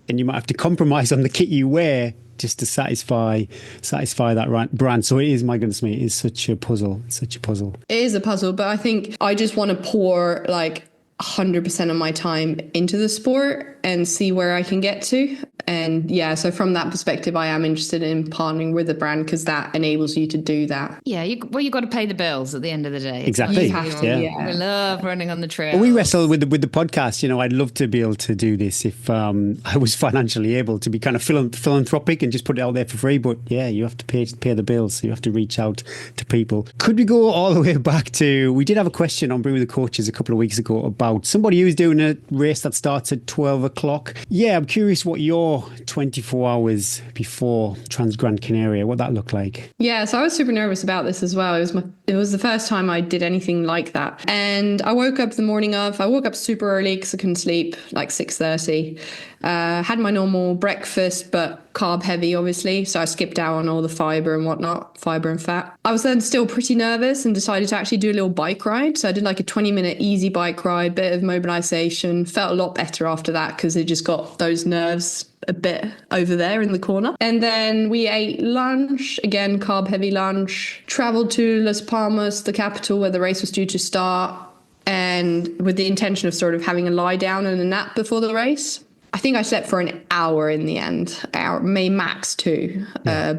and you might have to compromise on the kit you wear just to satisfy that brand. So it is, my goodness me, it is such a puzzle. It's such a puzzle. It is a puzzle, but I think I just want to pour like 100% of my time into the sport and see where I can get to. And yeah, so from that perspective, I am interested in partnering with a brand because that enables you to do that. Yeah, you've got to pay the bills at the end of the day. Exactly. You have to, yeah. We love running on the trail. Well, we wrestle with the podcast. I'd love to be able to do this if I was financially able to be kind of philanthropic and just put it out there for free. But yeah, you have to pay the bills. So you have to reach out to people. Could we go all the way back to, we did have a question on Brew with the Coaches a couple of weeks ago about somebody who's doing a race that starts at 12 o'clock. Yeah, I'm curious what your 24 hours before Transgrancanaria, what that looked like. Yeah, so I was super nervous about this as well. It was the first time I did anything like that. And I woke up super early because I couldn't sleep, like 6:30. Had my normal breakfast, but carb heavy, obviously. So I skipped out on all the fiber and whatnot, fiber and fat. I was then still pretty nervous and decided to actually do a little bike ride. So I did like a 20-minute easy bike ride, bit of mobilization. Felt a lot better after that because it just got those nerves a bit over there in the corner. And then we ate lunch, again, carb heavy lunch, traveled to Las Palmas, the capital where the race was due to start, and with the intention of sort of having a lie down and a nap before the race. I think I slept for an hour in the end, may max 2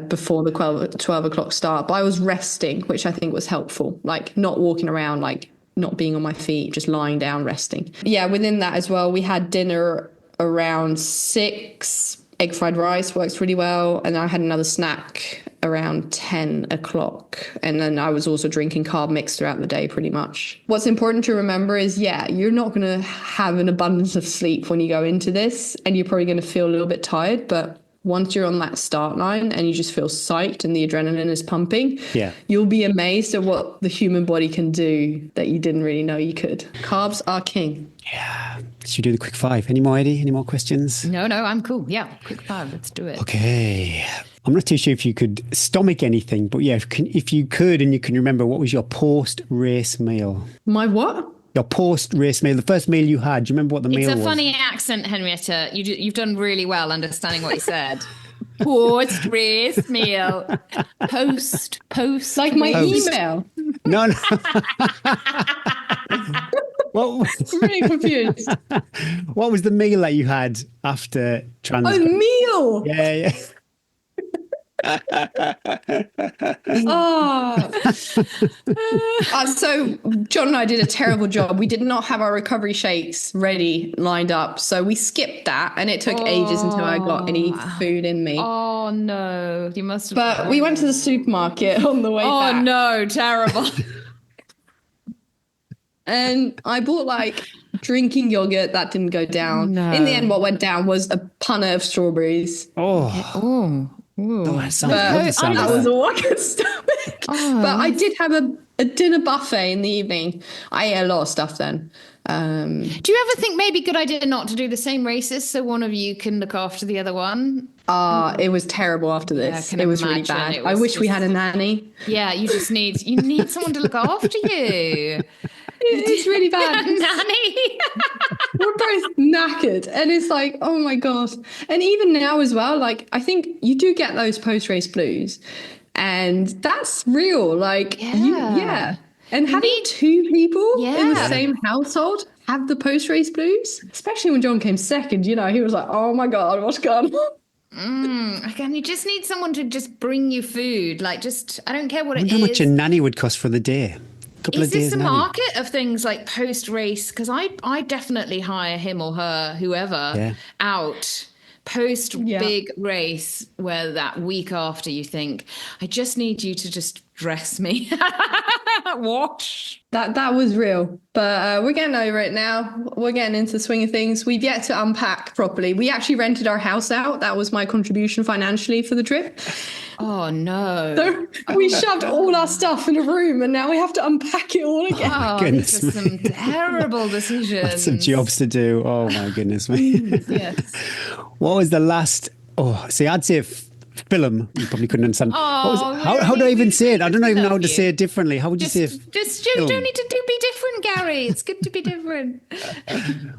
before the 12 o'clock start. But I was resting, which I think was helpful, like not walking around, like not being on my feet, just lying down, resting. Yeah, within that as well, we had dinner around 6. Egg fried rice works really well. And I had another snack around 10 o'clock. And then I was also drinking carb mix throughout the day pretty much. What's important to remember is, you're not going to have an abundance of sleep when you go into this. And you're probably going to feel a little bit tired. But once you're on that start line and you just feel psyched and the adrenaline is pumping, you'll be amazed at what the human body can do that you didn't really know you could. Carbs are king. Yeah. Should we do the quick 5? Any more, Eddie? Any more questions? No, I'm cool. Yeah, quick 5. Let's do it. Okay. I'm not too sure if you could stomach anything, but yeah, if you could and you can remember, what was your post-race meal? My what? Your post-race meal, the first meal you had. Do you remember what the meal was? It's a funny accent, Henriette. You've done really well understanding what he said. Post-race meal. Post. Like my Post. email. No. What, I'm really confused. what was the meal that you had after trans? Oh, meal. Yeah. So John and I did a terrible job. We did not have our recovery shakes ready, lined up. So we skipped that and it took ages until I got any food in me. Oh, no. You must have. But we went to the supermarket on the way back. Oh, no. Terrible. And I bought like drinking yogurt. That didn't go down. No. In the end, what went down was a punnet of strawberries. Oh, that sounds good. That was all I could stomach. Oh. But I did have a dinner buffet in the evening. I ate a lot of stuff then. Do you ever think maybe good idea not to do the same races so one of you can look after the other one? It was terrible after this. It was really bad. I wish we had a nanny. Yeah, you need someone to look after you. It's really bad. Nanny. We're both knackered. And it's like, oh my God. And even now as well, like, I think you do get those post-race blues. And that's real. Like, Yeah. And having 2 people in the Yeah. same household have the post-race blues, especially when John came second, he was like, oh my God, what's going on? Again, you just need someone to just bring you food. Like, I don't care what I it wonder is. how much a nanny would cost for the day. couple Is of days. this the now. market of things like post-race? Because I definitely hire him or her, whoever, out post big race, where that week after you think, I just need you to just dress me. Wash. That was real, but we're getting over it now. We're getting into the swing of things. We've yet to unpack properly. We actually rented our house out. That was my contribution financially for the trip. Oh no! So we shoved all our stuff in a room, and now we have to unpack it all again. Oh, these are some terrible decisions. Lots of jobs to do. Oh my goodness me. Yes. What was the last? Oh, see, I'd say film. You probably couldn't understand. Oh, how do I even say it? I don't even know how to say it differently. How would you say? Just you don't need to be different, Gary. It's good to be different.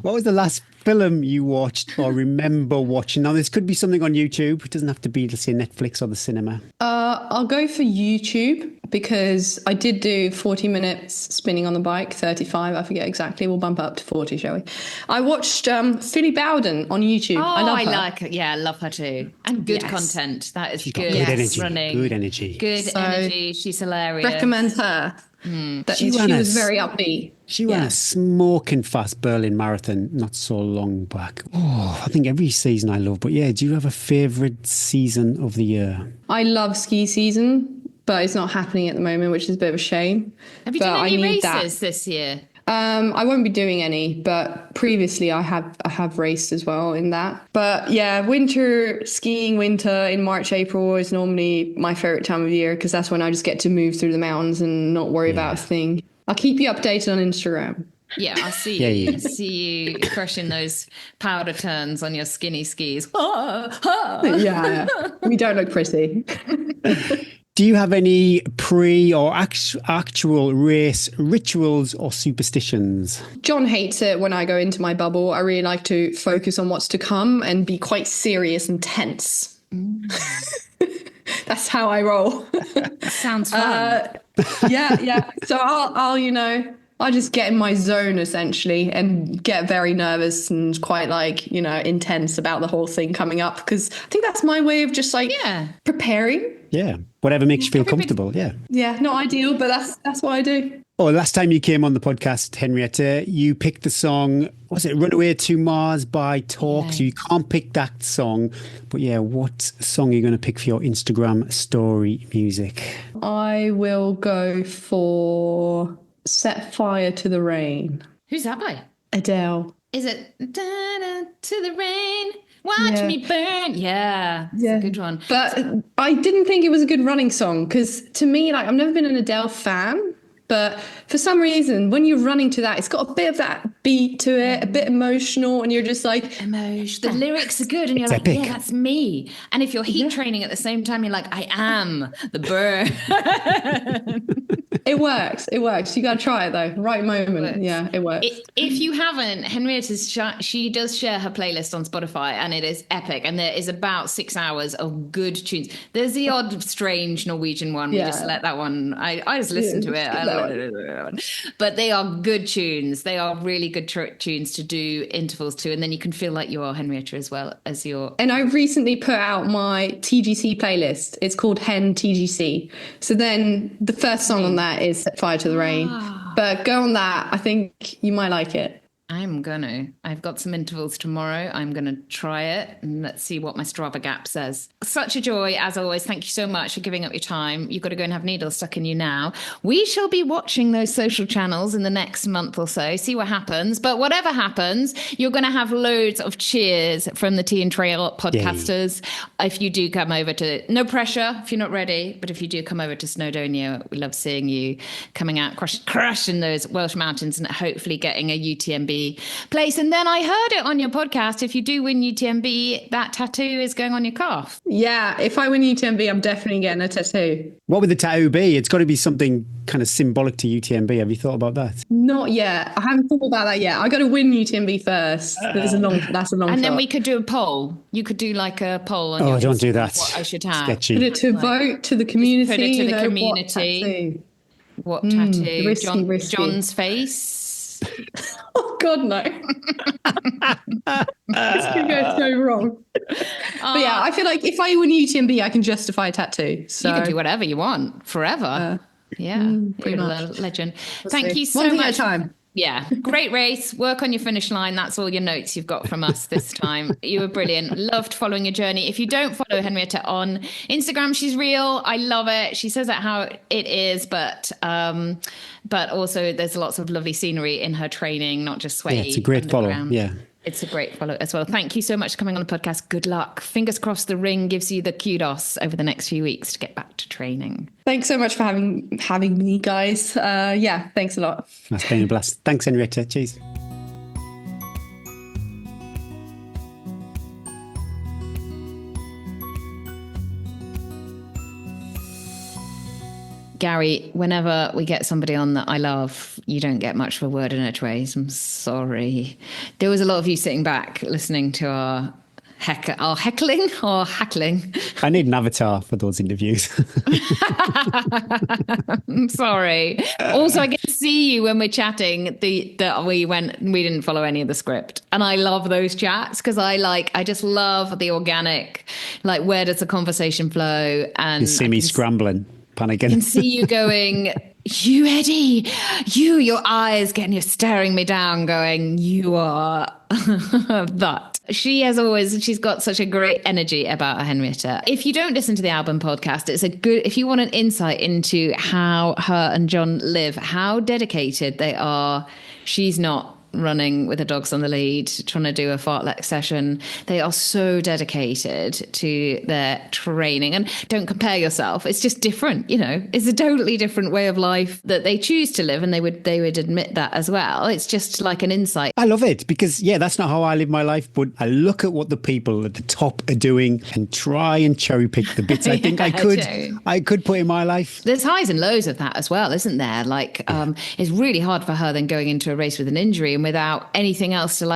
What was the last film you watched or remember watching? Now, this could be something on YouTube. It doesn't have to be, let's say, Netflix or the cinema. I'll go for YouTube because I did do 40 minutes spinning on the bike, 35, I forget exactly. We'll bump up to 40, shall we? I watched Philly Bowden on YouTube. Oh, I love her. like her. Yeah, I love her too. And good content. That is good. Good energy. Running. Good energy. Good energy. She's hilarious. Recommend her. That she was very upbeat. She ran a smoking fast Berlin Marathon not so long back. Oh, I think every season I love. But yeah, do you have a favourite season of the year? I love ski season, but it's not happening at the moment, which is a bit of a shame. Have you done any races this year? I won't be doing any, but previously I have raced as well in that. But yeah, skiing winter in March, April is normally my favorite time of year because that's when I just get to move through the mountains and not worry about a thing. I'll keep you updated on Instagram. Yeah, I'll see you. See you crushing those powder turns on your skinny skis. Yeah, we don't look pretty. Do you have any pre or actual race rituals or superstitions? John hates it when I go into my bubble. I really like to focus on what's to come and be quite serious and tense. That's how I roll. Sounds fun. Yeah. So I'll just get in my zone essentially and get very nervous and quite intense about the whole thing coming up because I think that's my way of just preparing. Yeah, whatever makes you feel comfortable. Yeah, not ideal, but that's what I do. Oh, last time you came on the podcast, Henriette, you picked the song, was it Runaway to Mars by Talk? So you can't pick that song. But yeah, what song are you going to pick for your Instagram story music? I will go for Set Fire to the Rain. Who's that by? Adele. Is it Da-da, to the rain? Watch me burn. Yeah, it's a good one. But I didn't think it was a good running song because to me, I've never been an Adele fan. But for some reason, when you're running to that, it's got a bit of that beat to it, a bit emotional, and you're just like... The lyrics are good, and you're epic. Yeah, that's me. And if you're heat training at the same time, you're like, I am the burn. It works. You got to try it, though. Right moment. Yeah, it works. If you haven't, Henriette, she does share her playlist on Spotify, and it is epic. And there is about 6 hours of good tunes. There's the odd strange Norwegian one. We just let that one... I just listen to it. I love it. But they are good tunes. They are really good tunes to do intervals to, and then you can feel like you are Henriette as well as your... And I recently put out my TGC playlist. It's called Hen TGC. So then the first song on that is Set Fire to the Rain. But go on that. I think you might like it. I've got some intervals tomorrow. I'm going to try it and let's see what my Strava gap says. Such a joy, as always. Thank you so much for giving up your time. You've got to go and have needles stuck in you now. We shall be watching those social channels in the next month or so, see what happens. But whatever happens, you're going to have loads of cheers from the Tea and Trail podcasters. If you do come over to, no pressure if you're not ready, but if you do come over to Snowdonia, we love seeing you coming out, crushing those Welsh mountains and hopefully getting a UTMB place. And then I heard it on your podcast, if you do win UTMB, that tattoo is going on your calf. Yeah, if I win UTMB, I'm definitely getting a tattoo. What would the tattoo be? It's got to be something kind of symbolic to UTMB. Have you thought about that? Not yet. I haven't thought about that yet. I got to win UTMB first. That's a long And then shot. we could do a poll. You could do like a poll on Oh, your don't do Instagram, that. what I should have. Sketchy. Put it to vote to the community. Put it to the community. What tattoo? Risky. John's face. Oh God, no. This could go so wrong. But yeah, I feel like if I win UTMB, I can justify a tattoo. So You can do whatever you want forever. Yeah, pretty you're much. a legend. We'll Thank see. you so One thing much. at a time. Yeah, great race. Work on your finish line. That's all your notes you've got from us this time. You were brilliant. Loved following your journey. If you don't follow Henriette on Instagram, she's real. I love it. She says it how it is, but also there's lots of lovely scenery in her training, not just sweaty. Yeah, it's a great follow. underground. Yeah. It's a great follow as well. Thank you so much for coming on the podcast. Good luck. Fingers crossed the ring gives you the kudos over the next few weeks to get back to training. Thanks so much for having me, guys. Yeah, thanks a lot. That's been a blast. Thanks, Henriette. Cheers. Gary, whenever we get somebody on that I love, you don't get much of a word in edgeways. I'm sorry. There was a lot of you sitting back listening to our heckling. I need an avatar for those interviews. I'm sorry. Also, I can see you when we're chatting we didn't follow any of the script. And I love those chats because I just love the organic, like, where does the conversation flow? And You see me scrambling, panicking. I can see you going, you, Eddie, your eyes getting, you're staring me down going, you are that. She's got such a great energy about her, Henriette. If you don't listen to the album podcast, if you want an insight into how her and John live, how dedicated they are. She's not running with the dogs on the lead, trying to do a fartlek session. They are so dedicated to their training. And don't compare yourself. It's just different, it's a totally different way of life that they choose to live. And they would admit that as well. It's just like an insight. I love it because, that's not how I live my life. But I look at what the people at the top are doing and try and cherry pick the bits I think I could put in my life. There's highs and lows of that as well, isn't there? It's really hard for her then going into a race with an injury and without anything else to,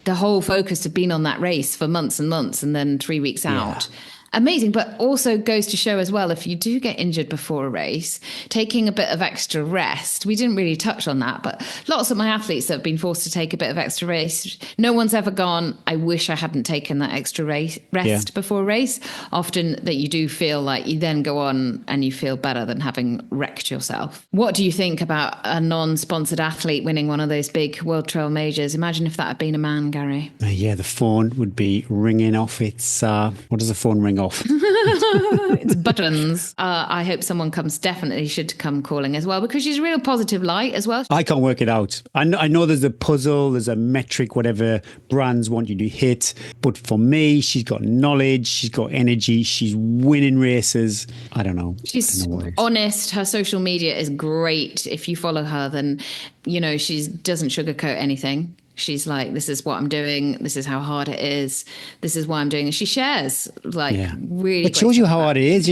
the whole focus had been on that race for months and months and then 3 weeks out. Amazing, but also goes to show as well, if you do get injured before a race, taking a bit of extra rest. We didn't really touch on that, but lots of my athletes that have been forced to take a bit of extra race, no one's ever gone, I wish I hadn't taken that extra rest before a race. Often that you do feel like you then go on and you feel better than having wrecked yourself. What do you think about a non-sponsored athlete winning one of those big World Trail majors? Imagine if that had been a man, Gary. The phone would be ringing off. It's, what does the phone ring off? It's buttons. I hope someone definitely should come calling as well, because she's a real positive light as well. I can't work it out. I know there's a puzzle, there's a metric, whatever brands want you to hit. But for me, she's got knowledge, she's got energy, she's winning races. I don't know. She's honest. Her social media is great. If you follow her, then, she doesn't sugarcoat anything. She's like, this is what I'm doing. This is how hard it is. This is why I'm doing it. She shares really. It shows you how hard it is.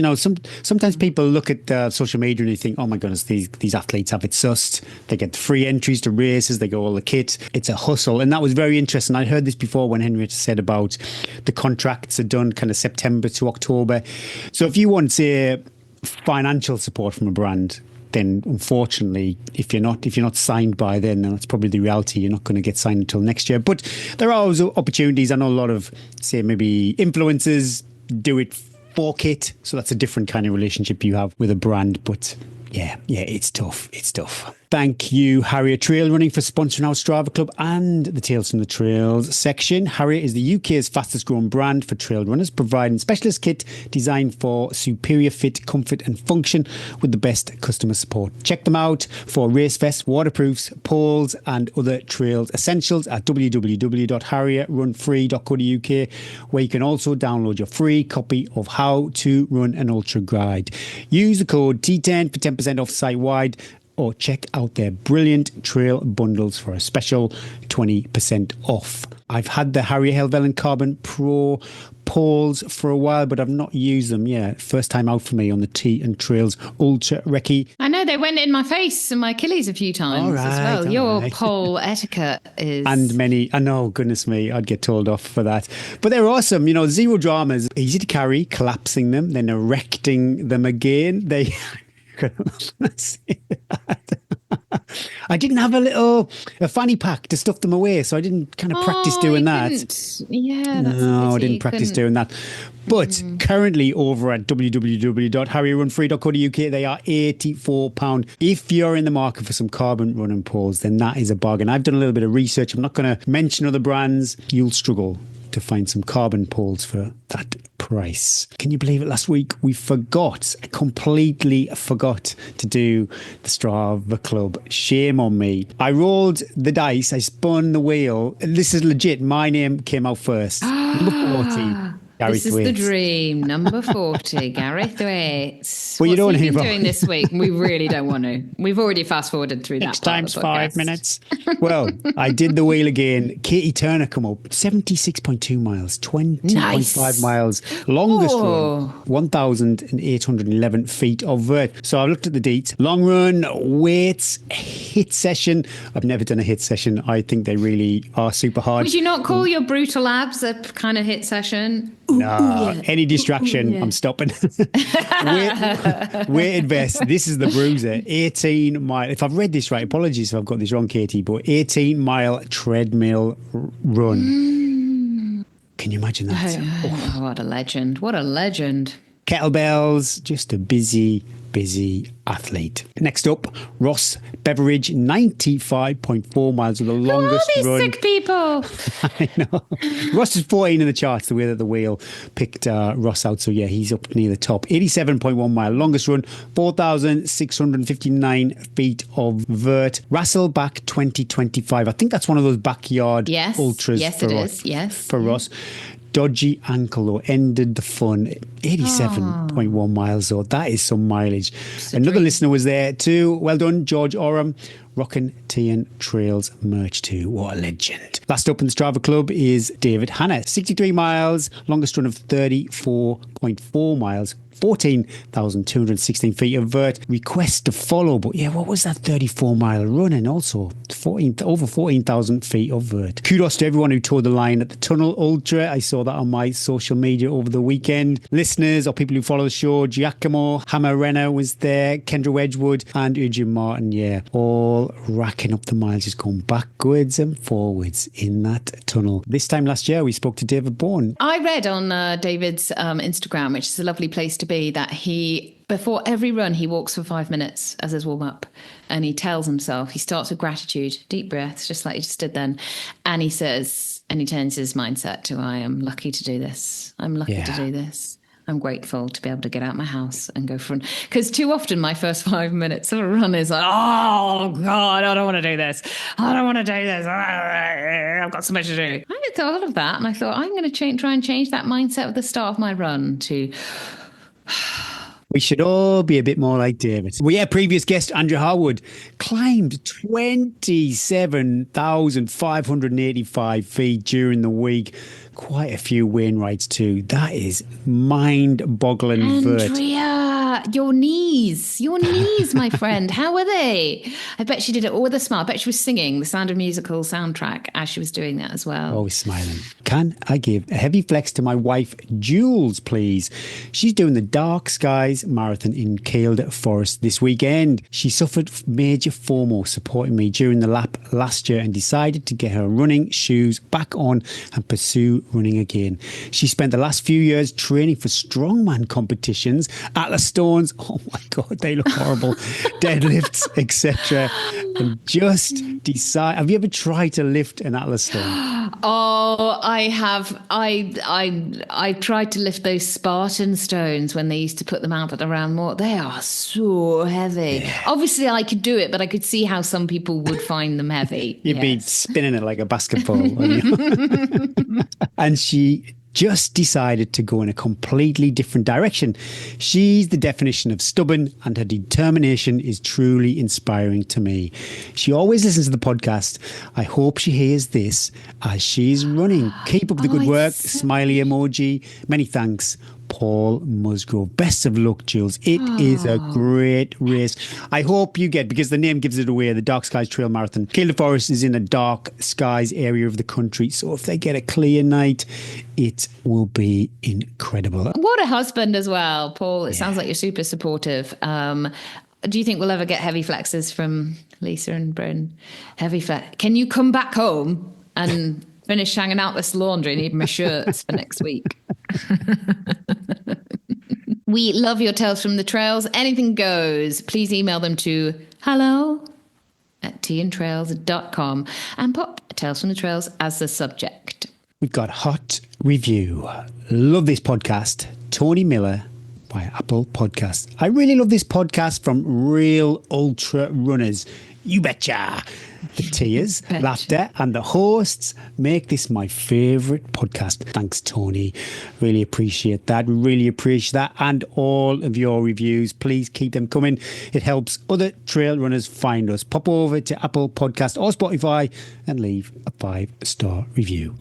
Sometimes people look at social media and they think, oh my goodness, these athletes have it sussed. They get free entries to races. They get all the kit. It's a hustle. And that was very interesting. I heard this before when Henriette said about the contracts are done kind of September to October. So if you want, say, financial support from a brand, then unfortunately, if you're not signed by then that's probably the reality. You're not going to get signed until next year. But there are always opportunities. I know a lot of, say, maybe influencers do it for kit. So that's a different kind of relationship you have with a brand. But yeah, it's tough. It's tough. Thank you, Harrier Trail Running, for sponsoring our Strava Club and the Tales from the Trails section. Harrier is the UK's fastest growing brand for trail runners, providing specialist kit designed for superior fit, comfort and function with the best customer support. Check them out for race vests, waterproofs, poles and other trails essentials at www.harrierrunfree.co.uk, where you can also download your free copy of How to Run an Ultra Guide. Use the code TEA10 for 10% off site-wide, or check out their brilliant trail bundles for a special 20% off. I've had the Harrier Helvellyn Carbon Pro poles for a while, but I've not used them yet. First time out for me on the T and Trails Ultra Recce. I know, they went in my face and my Achilles a few times as well. Your pole etiquette is... And many, I know, goodness me, I'd get told off for that. But they're awesome, zero dramas, easy to carry, collapsing them, then erecting them again. They... I didn't have a fanny pack to stuff them away, so I didn't kind of practice doing that. Yeah, that's No, I didn't practice doing that. But currently over at www.harryrunfree.co.uk, they are £84. If you're in the market for some carbon running poles, then that is a bargain. I've done a little bit of research. I'm not going to mention other brands. You'll struggle to find some carbon poles for that price. Can you believe it? Last week we completely forgot to do the Strava Club. Shame on me. I rolled the dice, I spun the wheel. This is legit. My name came out first. Number 40. This is the dream. Number 40, Gareth Thwaites. Well, you don't What's he hear been about doing this week? We really don't want to. We've already fast forwarded through that. 6 times 5 minutes. Well, I did the wheel again. Katie Turner come up. 76.2 miles, 20.5 miles. Longest run, 1,811 feet of vert. So I looked at the deets. Long run, weights, hit session. I've never done a hit session. I think they really are super hard. Would you not call your brutal abs a kind of hit session? No, any distraction, I'm stopping. Weighted vest. This is the bruiser. 18 mile. If I've read this right, apologies if I've got this wrong, Katie, but 18-mile treadmill run. Can you imagine that? Oh, what a legend. What a legend. Kettlebells, just a busy athlete. Next up, Ross Beveridge, 95.4 miles with the longest all these run. Sick people. I know. Ross is 14 in the charts, the way that the wheel picked Ross out. So yeah, he's up near the top. 87.1 mile, longest run, 4,659 feet of vert. Rassleback 2025. I think that's one of those backyard ultras. Yes, it is. Yes. For Ross. Dodgy ankle though, ended the fun. 87.1 miles though. That is some mileage. Another listener was there too. Well done, George Oram. Rockin' Tea Trails merch too. What a legend. Last up in the Strava Club is David Hanna. 63 miles, longest run of 34.4 miles. 14,216 feet of vert. Request to follow, but yeah, what was that 34-mile run? And also over 14,000 feet of vert. Kudos to everyone who towed the line at the Tunnel Ultra. I saw that on my social media over the weekend. Listeners or people who follow the show, Giacomo Hammer Renner was there, Kendra Wedgwood and Eugene Martin, yeah, all racking up the miles, just going backwards and forwards in that tunnel. This time last year, we spoke to David Bourne. I read on David's Instagram, which is a lovely place to be, that before every run, he walks for 5 minutes as his warm up, and he tells himself, he starts with gratitude, deep breaths, just like he just did then. And he says, and he turns his mindset to, I am lucky to do this. I'm lucky to do this. I'm grateful to be able to get out my house and go for run. Because too often my first 5 minutes of a run is like, oh God, I don't want to do this. I don't want to do this. I've got so much to do. I thought of that, and I thought, I'm going to try and change that mindset at the start of my run to... We should all be a bit more like David. Well, yeah, previous guest Andrew Harwood climbed 27,585 feet during the week. Quite a few Wainwrights too. That is mind-boggling vert. Andrea, your knees, my friend. How were they? I bet she did it all with a smile. I bet she was singing the Sound of Musical soundtrack as she was doing that as well. Always smiling. Can I give a heavy flex to my wife, Jules, please? She's doing the Dark Skies Marathon in Kielder Forest this weekend. She suffered major FOMO supporting me during the lap last year and decided to get her running shoes back on and pursue running again. She spent the last few years training for strongman competitions, Atlas Stones, oh my God, they look horrible, deadlifts, etc. And just decide, have you ever tried to lift an Atlas Stone? Oh, I have. I tried to lift those Spartan stones when they used to put them out at the round more. They are so heavy. Yeah. Obviously, I could do it, but I could see how some people would find them heavy. You'd be spinning it like a basketball. And she just decided to go in a completely different direction. She's the definition of stubborn, and her determination is truly inspiring to me. She always listens to the podcast. I hope she hears this as she's running. Keep up the good work. Smiley emoji. Many thanks. Paul Musgrove. Best of luck, Jules. It is a great race. I hope you get, because the name gives it away, the Dark Skies Trail Marathon. Kielder Forest is in a dark skies area of the country, so if they get a clear night, it will be incredible. What a husband as well, Paul. It sounds like you're super supportive. Do you think we'll ever get heavy flexes from Lisa and Bryn? Heavy flex. Can you come back home and finish hanging out this laundry? I need my shirts for next week. We love your tales from the trails. Anything goes. Please email them to hello@teaandtrails.com and pop Tales from the Trails as the subject. We've got hot review. Love this podcast. Tony Miller by Apple Podcasts. I really love this podcast from real ultra runners. You betcha. The tears, laughter, and the hosts make this my favourite podcast. Thanks, Tony. Really appreciate that. Really appreciate that. And all of your reviews. Please keep them coming. It helps other trail runners find us. Pop over to Apple Podcast or Spotify and leave a 5-star review.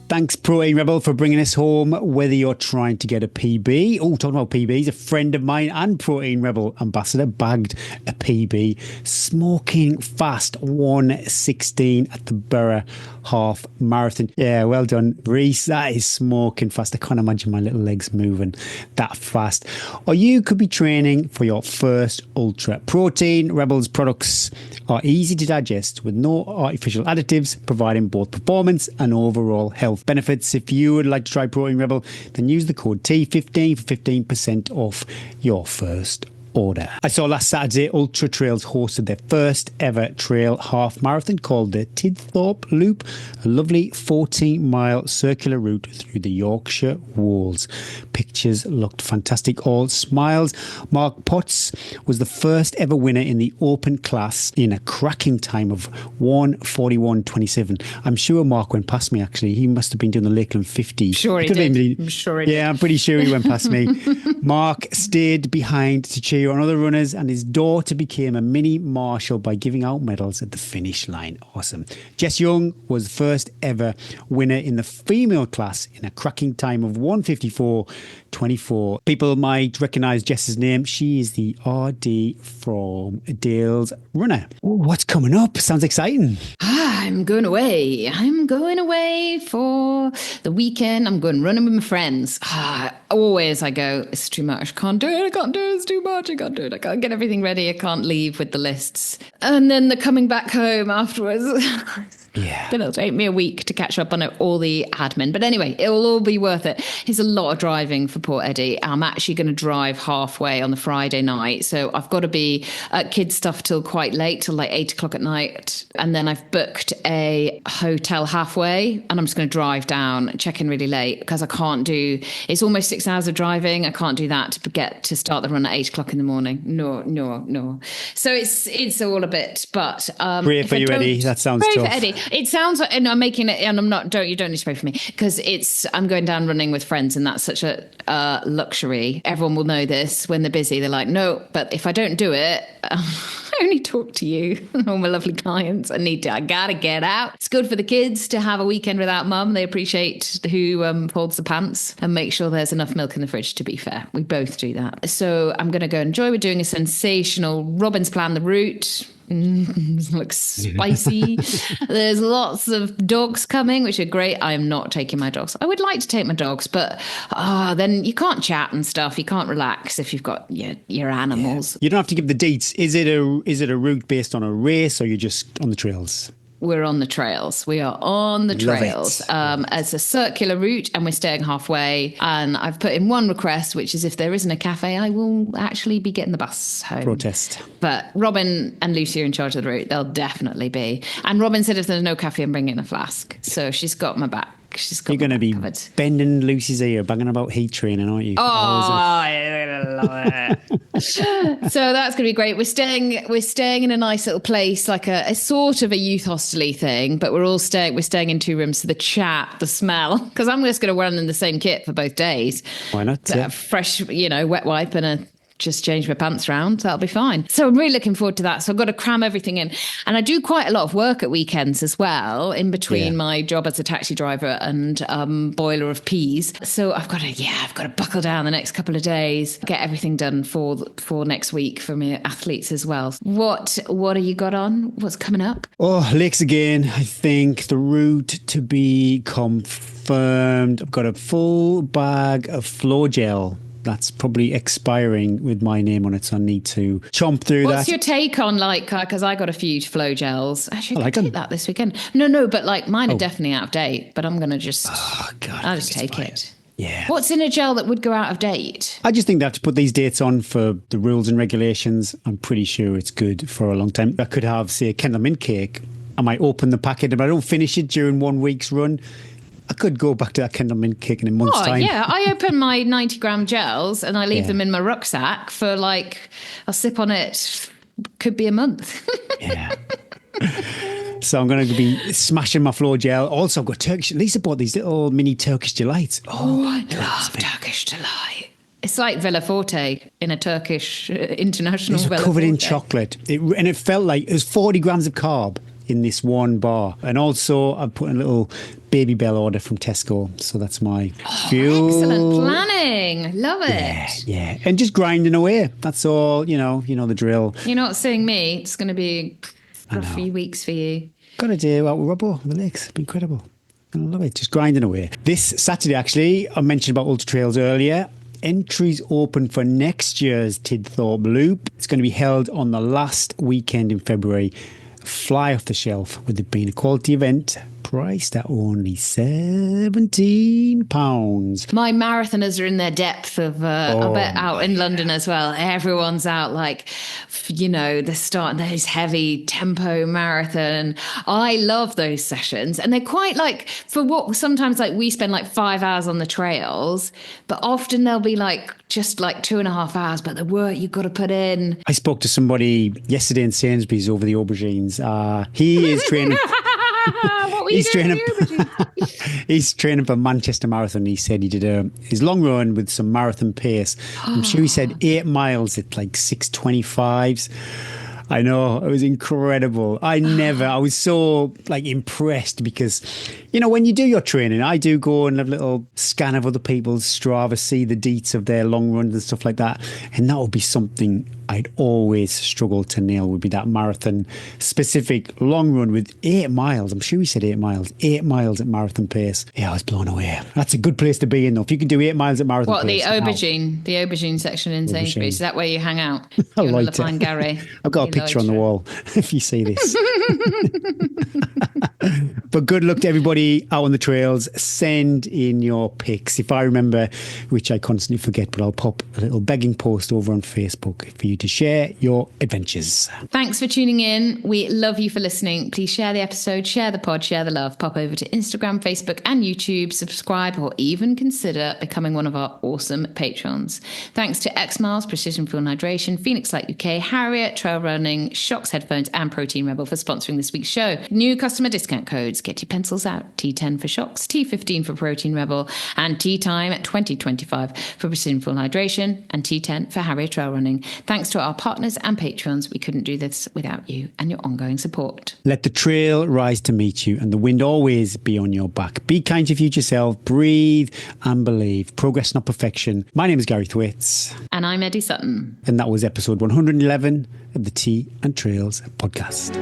Thanks, Protein Rebel, for bringing us home, whether you're trying to get a PB. Oh, talking about PBs, a friend of mine and Protein Rebel ambassador bagged a PB. Smoking fast, 1:16 at the Borough Half Marathon. Yeah, well done, Reese. That is smoking fast. I can't imagine my little legs moving that fast. Or you could be training for your first ultra. Protein Rebel's products are easy to digest with no artificial additives, providing both performance and overall health benefits. If you would like to try Protein Rebel, then use the code TEA10 for 15% off your first order. I saw last Saturday Ultra Trails hosted their first ever trail half marathon called the Tidthorpe Loop, a lovely 14-mile circular route through the Yorkshire Wolds. Pictures looked fantastic, all smiles. Mark Potts was the first ever winner in the open class in a cracking time of 1:41.27. I'm sure Mark went past me, actually. He must have been doing the Lakeland 50. Sure he did. I'm sure he did. Yeah, I'm pretty sure he went past me. Mark stayed behind to cheer on other runners, and his daughter became a mini marshal by giving out medals at the finish line. Awesome. Jess Young was the first ever winner in the female class in a cracking time of 1:54.24. People might recognise Jess's name. She is the RD from Dale's runner. Oh, what's coming up? Sounds exciting. I'm going away. I'm going away for the weekend. I'm going running with my friends. Always I go, it's too much. Can't do it. I can't do it. It's too much. I can't do it. I can't get everything ready. I can't leave with the lists. And then the coming back home afterwards. Yeah. Then it'll take me a week to catch up on all the admin. But anyway, it'll all be worth it. It's a lot of driving for poor Eddie. I'm actually going to drive halfway on the Friday night. So I've got to be at kids' stuff till quite late, till like 8 o'clock at night. And then I've booked a hotel halfway and I'm just going to drive down, check in really late because I can't do, it's almost 6 hours of driving. I can't do that to get to start the run at 8 o'clock in the morning. No. So it's all a bit, but pray for you, Eddie. That sounds tough. Pray for Eddie. It sounds like, and I'm making it, and I'm not, you don't need to pray for me because I'm going down running with friends and that's such a luxury. Everyone will know this when they're busy. They're like, no, but if I don't do it, I only talk to you, all my lovely clients. I gotta get out. It's good for the kids to have a weekend without mum. They appreciate who folds the pants and make sure there's enough milk in the fridge, to be fair. We both do that. So I'm going to go enjoy. We're doing a sensational, Robin's planned the route. Looks spicy. There's lots of dogs coming, which are great. I am not taking my dogs. I would like to take my dogs, but then you can't chat and stuff. You can't relax if you've got your animals. You don't have to give the dates. Is it a route based on a race or you're just on the trails? We're on the trails. We are on the trails. It's a circular route and we're staying halfway. And I've put in one request, which is if there isn't a cafe, I will actually be getting the bus home. Protest. But Robin and Lucy are in charge of the route. They'll definitely be. And Robin said if there's no cafe, I'm bringing a flask. So she's got my back. You're going to be covered. Bending Lucy's ear, banging about heat training, aren't you? Oh, I love it. So that's going to be great. We're staying in a nice little place, like a sort of a youth hostel-y thing, but we're staying in 2 rooms. So the chat, the smell, because I'm just going to run in the same kit for both days. Why not? Fresh, wet wipe and a just change my pants around. That'll be fine. So I'm really looking forward to that. So I've got to cram everything in. And I do quite a lot of work at weekends as well, in between my job as a taxi driver and boiler of peas. So I've got to buckle down the next couple of days, get everything done for next week for my athletes as well. What have you got on? What's coming up? Oh, lakes again. I think the route to be confirmed. I've got a full bag of floor gel. That's probably expiring with my name on it, so I need to chomp through that. What's your take on, like, because I got a few flow gels. Actually, I take that this weekend. No, but like mine are definitely out of date, but I'm going to just, I'll just take it. Yeah. What's in a gel that would go out of date? I just think they have to put these dates on for the rules and regulations. I'm pretty sure it's good for a long time. I could have, say, a Kendall Mint cake. I might open the packet, if I don't finish it during 1 week's run, I could go back to that Kendall Mint cake in a month's time. Yeah, I open my 90-gram gels and I leave them in my rucksack for I'll sip on it, could be a month. Yeah. So I'm going to be smashing my floor gel. Also, I've got Turkish. Lisa bought these little mini Turkish delights. Oh, I love Turkish delight. It's like Villa Forte in a Turkish international Villa Forte. It's covered in chocolate. And it felt like it was 40 grams of carb in this one bar. And also I've put in a little Baby Bell order from Tesco. So that's my fuel. Excellent planning. Love it. Yeah. And just grinding away. That's all, you know the drill. You're not seeing me. It's going to be a few weeks for you. Got a day out with Robbo on the lakes. It's been incredible. I love it. Just grinding away. This Saturday, actually, I mentioned about Ultra Trails earlier. Entries open for next year's Tidthorpe Loop. It's going to be held on the last weekend in February. Fly off the shelf with it being a quality event priced at only £17. My marathoners are in their depth of I bet out in London as well. Everyone's out they're starting those heavy tempo marathon. I love those sessions, and they're quite for what sometimes we spend 5 hours on the trails, but often they'll be just 2.5 hours, but the work you've got to put in. I spoke to somebody yesterday in Sainsbury's over the aubergines. He is training. He's training for Manchester Marathon. He said he did his long run with some marathon pace. I'm sure he said 8 miles at 6:25s. I know, it was incredible. I was so impressed because, when you do your training, I do go and have a little scan of other people's Strava, see the deets of their long runs and stuff like that. And that would be something I'd always struggle to nail, would be that marathon specific long run with 8 miles. I'm sure he said 8 miles. 8 miles at marathon pace. Yeah, I was blown away. That's a good place to be in, though. If you can do 8 miles at marathon pace. What, the aubergine section in Sainsbury's? Is that where you hang out? I like it. Gary. I've got a picture on the wall if you see this. But good luck to everybody out on the trails. Send in your pics. If I remember, which I constantly forget, but I'll pop a little begging post over on Facebook for you to share your adventures. Thanks for tuning in. We love you for listening. Please share the episode, share the pod, share the love. Pop over to Instagram, Facebook and YouTube. Subscribe or even consider becoming one of our awesome patrons. Thanks to X Miles, Precision Fuel and Hydration, Phoenix Light UK, Harriet, Trail Running, SHOKZ Headphones and Protein Rebel for sponsoring this week's show. New customer discount codes. Get your pencils out. T10 for SHOKZ, T15 for Protein Rebel, and Tea Time at 2025 for Precision Fuel and Hydration, and T10 for Harriet Trail Running. Thanks to our partners and patrons. We couldn't do this without you and your ongoing support. Let the trail rise to meet you and the wind always be on your back. Be kind to your future self. Breathe and believe. Progress, not perfection. My name is Gary Thwaites. And I'm Eddie Sutton. And that was episode 111 of the Tea and Trails podcast.